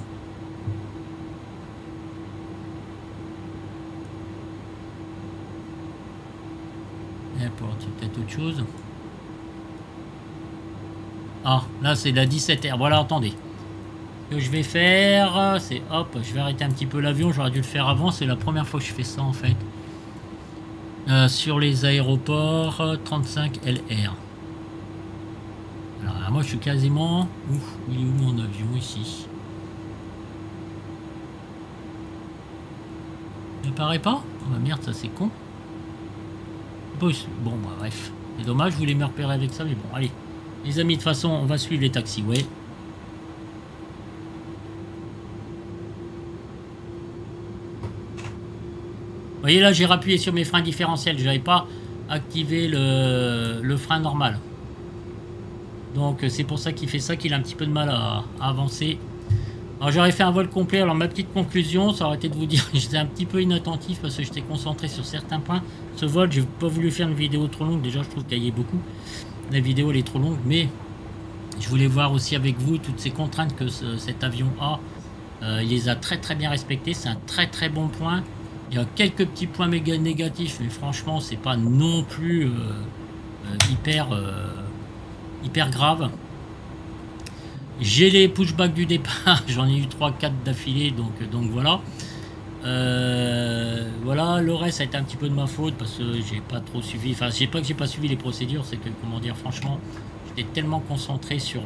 Airport, c'est peut-être autre chose. Ah, là, c'est la 17R. Voilà, attendez. Ce que je vais faire, c'est hop, je vais arrêter un petit peu l'avion. J'aurais dû le faire avant. C'est la première fois que je fais ça, en fait. Sur les aéroports 35 LR. Alors, moi, je suis quasiment... Ouf, il est où mon avion, ici? Il apparaît pas? Oh bah merde, ça c'est con. Bon, bah bref. C'est dommage, je voulais me repérer avec ça, mais bon, allez. Les amis, de toute façon, on va suivre les taxiways. Vous voyez, là, j'ai rappuyé sur mes freins différentiels. Je n'avais pas activé le frein normal. Donc, c'est pour ça qu'il fait ça, qu'il a un petit peu de mal à avancer. Alors, j'aurais fait un vol complet. Alors, ma petite conclusion, ça aurait été de vous dire que j'étais un petit peu inattentif parce que j'étais concentré sur certains points. Ce vol, je n'ai pas voulu faire une vidéo trop longue. Déjà, je trouve qu'il y a beaucoup. La vidéo, elle est trop longue, mais je voulais voir aussi avec vous toutes ces contraintes que cet avion a. Il les a très très bien respectées. C'est un très très bon point. Il y a quelques petits points méga négatifs, mais franchement, c'est pas non plus hyper grave. J'ai les pushbacks du départ, j'en ai eu 3-4 d'affilée, donc voilà. Voilà, le reste ça a été un petit peu de ma faute parce que j'ai pas trop suivi, enfin c'est pas que j'ai pas suivi les procédures, c'est que comment dire, franchement, j'étais tellement concentré sur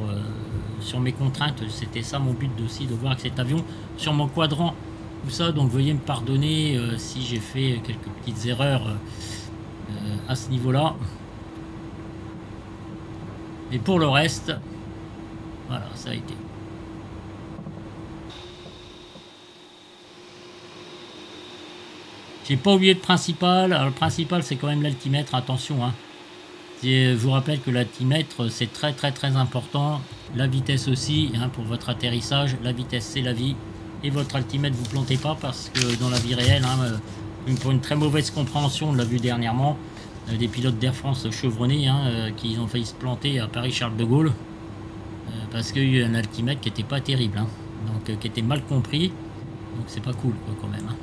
mes contraintes, c'était ça mon but aussi, de voir que cet avion sur mon quadrant, tout ça, donc veuillez me pardonner si j'ai fait quelques petites erreurs à ce niveau-là. Mais pour le reste, voilà, ça a été. J'ai pas oublié le principal. Alors, le principal, c'est quand même l'altimètre. Attention, hein. Je vous rappelle que l'altimètre, c'est très très très important. La vitesse aussi, hein, pour votre atterrissage. La vitesse, c'est la vie. Et votre altimètre, vous plantez pas parce que dans la vie réelle, hein, pour une très mauvaise compréhension, on l'a vu dernièrement, des pilotes d'Air France chevronnés hein, qui ont failli se planter à Paris-Charles de Gaulle parce qu'il y a eu un altimètre qui n'était pas terrible, hein, donc qui était mal compris, donc c'est pas cool quoi, quand même. Hein.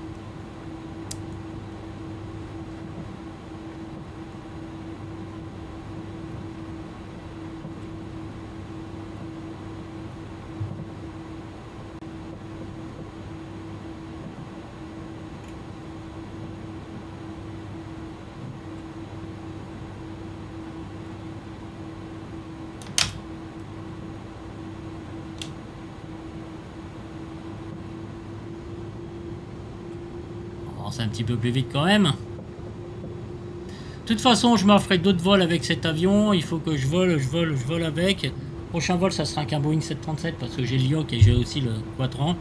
C'est un petit peu plus vite quand même. De toute façon, je m'offrirai d'autres vols avec cet avion. Il faut que je vole avec. Le prochain vol, ça sera qu'un Boeing 737 parce que j'ai le Yoke et j'ai aussi le Quadrant.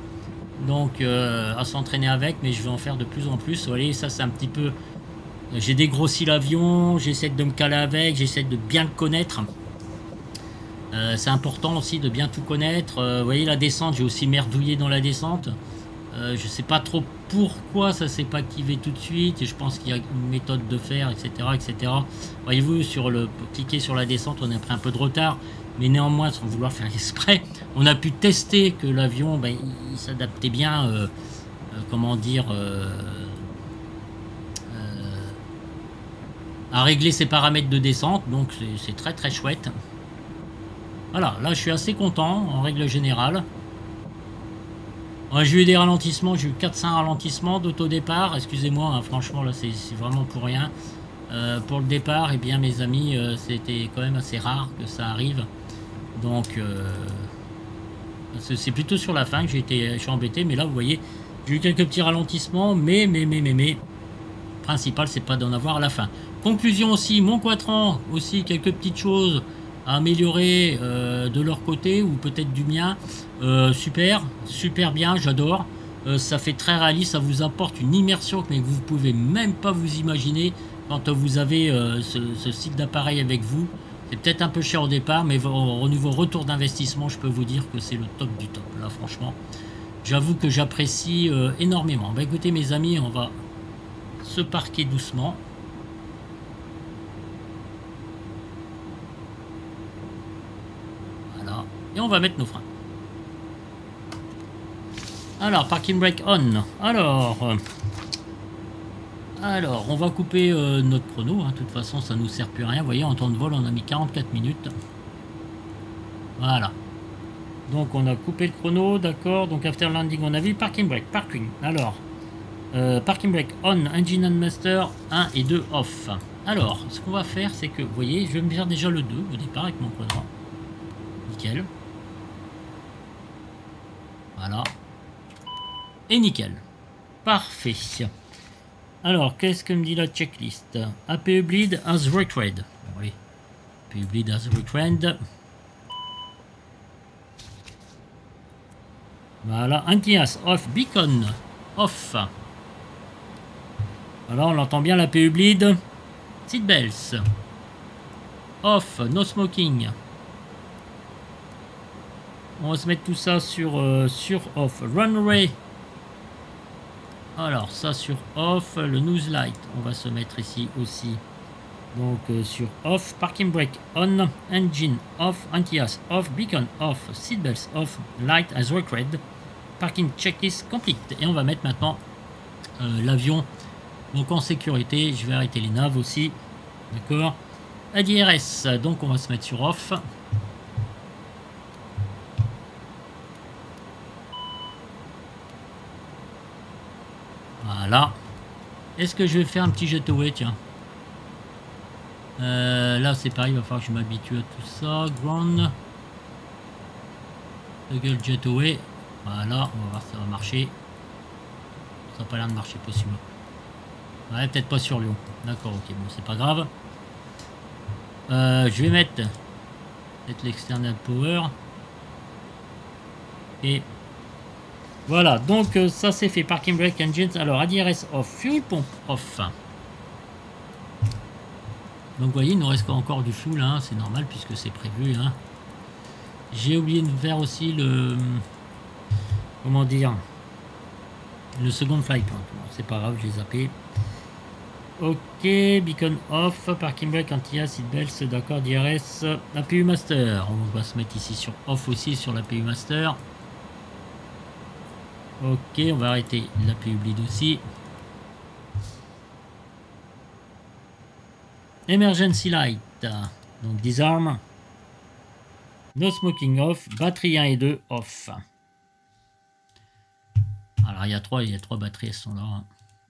Donc, à s'entraîner avec, mais je vais en faire de plus en plus. Vous voyez, ça, c'est un petit peu... J'ai dégrossi l'avion, j'essaie de me caler avec, j'essaie de bien le connaître. C'est important aussi de bien tout connaître. Vous voyez, la descente, j'ai aussi merdouillé dans la descente. Je sais pas trop pourquoi ça s'est pas activé tout de suite et je pense qu'il y a une méthode de faire, etc. etc. Voyez-vous, cliquer sur la descente, on a pris un peu de retard, mais néanmoins, sans vouloir faire exprès, on a pu tester que l'avion, ben, il s'adaptait bien, comment dire, à régler ses paramètres de descente, donc c'est très très chouette. Voilà, là je suis assez content en règle générale. Ouais, j'ai eu des ralentissements, j'ai eu 4-5 ralentissements d'autodépart, excusez-moi, hein, franchement là c'est vraiment pour rien. Pour le départ, et eh bien mes amis, c'était quand même assez rare que ça arrive. Donc c'est plutôt sur la fin que je suis embêté, mais là vous voyez, j'ai eu quelques petits ralentissements, mais principal c'est pas d'en avoir à la fin. Conclusion aussi, mon Quadrant, aussi quelques petites choses à améliorer de leur côté ou peut-être du mien. Super bien, j'adore. Ça fait très réaliste, ça vous apporte une immersion mais que vous pouvez même pas vous imaginer quand vous avez ce style d'appareil avec vous. C'est peut-être un peu cher au départ, mais au niveau retour d'investissement, je peux vous dire que c'est le top du top. Là, franchement, j'avoue que j'apprécie énormément. Bah écoutez mes amis, on va se parquer doucement. Voilà, et on va mettre nos freins. Alors, parking brake on. Alors, on va couper notre chrono. Hein. De toute façon, ça nous sert plus à rien. Vous voyez, en temps de vol, on a mis 44 minutes. Voilà. Donc, on a coupé le chrono, d'accord. Donc, after landing, on a vu parking brake, parking. Alors, parking brake on, engine and master 1 et 2 off. Alors, ce qu'on va faire, c'est que, vous voyez, je vais me faire déjà le 2 au départ avec mon quadrant. Nickel. Voilà. Et nickel. Parfait. Alors, qu'est-ce que me dit la checklist? APE bleed as required. Oui. APE bleed as required. Voilà. Anti-as off. Beacon off. Alors, on l'entend bien l'APE bleed. Seatbelts off. No smoking. On va se mettre tout ça sur off. Runway. Alors ça sur off, le nose light, on va se mettre ici aussi. Donc sur off, parking brake on, engine off, anti-as off, beacon off, seatbelts off, light as required, parking checklist complete. Et on va mettre maintenant l'avion donc en sécurité. Je vais arrêter les naves aussi, d'accord. ADRS, donc on va se mettre sur off. Voilà. Est-ce que je vais faire un petit jetaway, tiens. Là c'est pareil, il va falloir que je m'habitue à tout ça. Ground. Toggle jetaway. Voilà, on va voir si ça va marcher. Ça n'a pas l'air de marcher possible. Ouais, peut-être pas sur Lyon. D'accord, ok, bon, c'est pas grave. Je vais mettre peut-être l'external power. Et voilà, donc ça c'est fait. Parking brake engines. Alors ADRS off, fuel pump off. Donc vous voyez, il nous reste encore du fuel, hein, c'est normal puisque c'est prévu. Hein. J'ai oublié de faire aussi le... Comment dire, le second flight point. Bon, c'est pas grave, j'ai zappé. Ok, beacon off, parking brake, anti-as, seatbelts, d'accord, DRS, APU master. On va se mettre ici sur off aussi sur l'APU master. Ok, on va arrêter l'APU bleed aussi. Emergency light, donc disarm. No smoking off, batterie 1 et 2 off. Alors il y a trois batteries, elles sont là.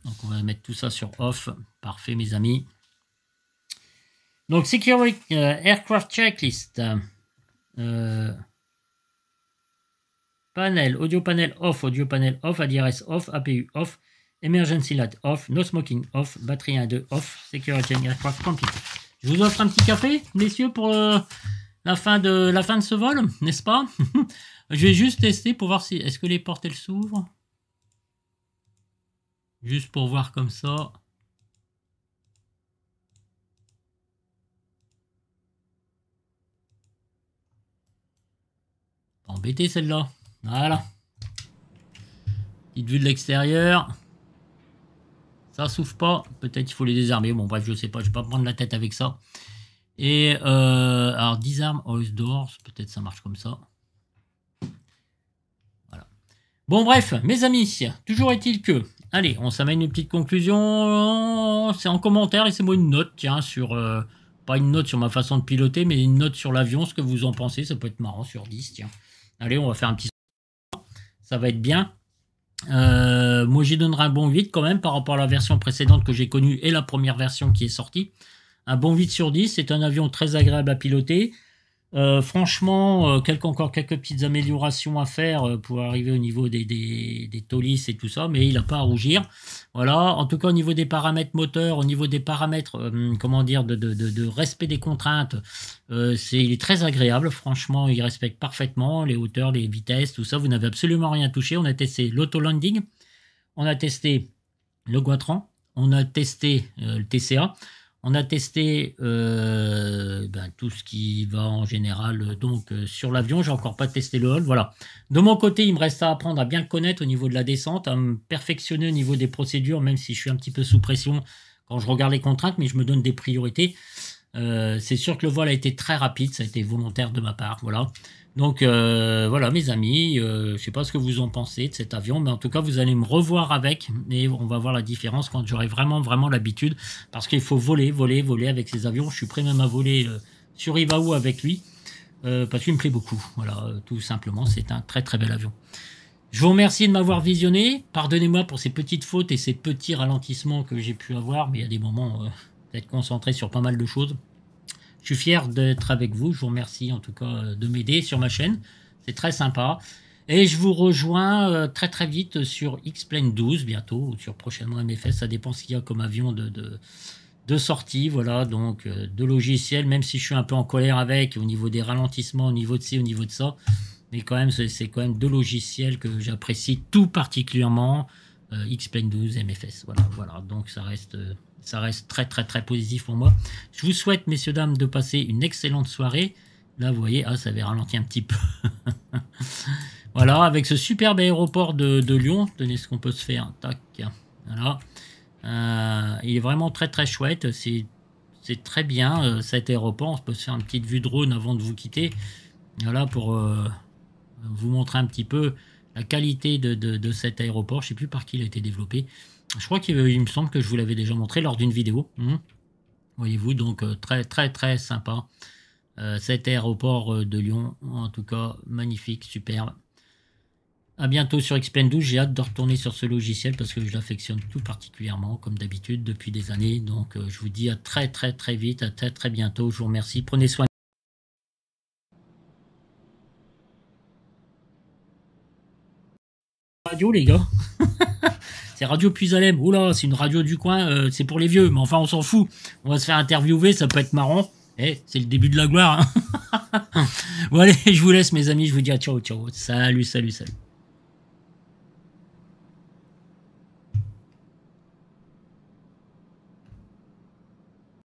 Donc on va mettre tout ça sur off. Parfait mes amis. Donc security aircraft checklist. Panel, audio panel off, ADRS off, APU off, emergency light off, no smoking off, batterie 1 2 off, security aircraft complete. Je vous offre un petit café, messieurs, pour la fin de ce vol, n'est-ce pas? Je vais juste tester pour voir si est-ce que les portes elles s'ouvrent. Juste pour voir comme ça. Pas embêté celle-là. Voilà. Petite vue de l'extérieur. Ça s'ouvre pas. Peut-être il faut les désarmer. Bon bref, je sais pas. Je vais pas prendre la tête avec ça. Et alors disarm all doors. Peut-être ça marche comme ça. Voilà. Bon bref, mes amis. Toujours est-il que... Allez, on s'amène une petite conclusion. C'est en commentaire, laissez-moi une note, tiens, sur... pas une note sur ma façon de piloter, mais une note sur l'avion, ce que vous en pensez. Ça peut être marrant sur 10, tiens. Allez, on va faire un petit... Ça va être bien. Moi, j'y donnerai un bon 8 quand même par rapport à la version précédente que j'ai connue et la première version qui est sortie. Un bon 8 sur 10. C'est un avion très agréable à piloter. Franchement, encore quelques petites améliorations à faire pour arriver au niveau des taulis et tout ça, mais il n'a pas à rougir. Voilà, en tout cas au niveau des paramètres moteurs, au niveau des paramètres, comment dire, de respect des contraintes, il est très agréable. Franchement, il respecte parfaitement les hauteurs, les vitesses, tout ça. Vous n'avez absolument rien touché. On a testé l'auto-landing, on a testé le Guatran, on a testé le TCA. On a testé tout ce qui va en général sur l'avion. J'ai encore pas testé le hall. Voilà. De mon côté, il me reste à apprendre à bien le connaître au niveau de la descente, à me perfectionner au niveau des procédures, même si je suis un petit peu sous pression quand je regarde les contraintes, mais je me donne des priorités. C'est sûr que le vol a été très rapide, ça a été volontaire de ma part. Voilà. Donc voilà mes amis, je ne sais pas ce que vous en pensez de cet avion, mais en tout cas vous allez me revoir avec et on va voir la différence quand j'aurai vraiment l'habitude, parce qu'il faut voler avec ces avions. Je suis prêt même à voler sur Ivaou avec lui, parce qu'il me plaît beaucoup. Voilà, tout simplement, c'est un très bel avion. Je vous remercie de m'avoir visionné, pardonnez-moi pour ces petites fautes et ces petits ralentissements que j'ai pu avoir, mais il y a des moments d'être concentré sur pas mal de choses. Je suis fier d'être avec vous. Je vous remercie en tout cas de m'aider sur ma chaîne. C'est très sympa. Et je vous rejoins très vite sur X-Plane 12 bientôt, ou sur prochainement MFS. Ça dépend ce qu'il y a comme avion de sortie. Voilà, donc de logiciel, même si je suis un peu en colère avec, au niveau des ralentissements, au niveau de ci, au niveau de ça. Mais quand même, c'est quand même deux logiciels que j'apprécie tout particulièrement. X-Plane 12, MFS. Voilà. Donc ça reste très positif pour moi. Je vous souhaite, messieurs, dames, de passer une excellente soirée. Là, vous voyez, ça avait ralenti un petit peu. Voilà, avec ce superbe aéroport de Lyon. Tenez ce qu'on peut se faire. Tac. Voilà. Il est vraiment très chouette. C'est très bien, cet aéroport. On peut se faire une petite vue drone avant de vous quitter. Voilà, pour vous montrer un petit peu la qualité de cet aéroport. Je ne sais plus par qui il a été développé. Je crois qu'il me semble que je vous l'avais déjà montré lors d'une vidéo. Voyez-vous, donc très sympa. Cet aéroport de Lyon, en tout cas, magnifique, superbe. À bientôt sur X-Plane 12. J'ai hâte de retourner sur ce logiciel parce que je l'affectionne tout particulièrement, comme d'habitude, depuis des années. Donc, je vous dis à très vite, à très bientôt. Je vous remercie. Prenez soin. Radio, les gars. C'est Radio Puisalem. Oula, c'est une radio du coin, c'est pour les vieux, mais enfin on s'en fout. On va se faire interviewer, ça peut être marrant. C'est le début de la gloire. Hein. Bon allez, je vous laisse mes amis, je vous dis à ciao. Salut.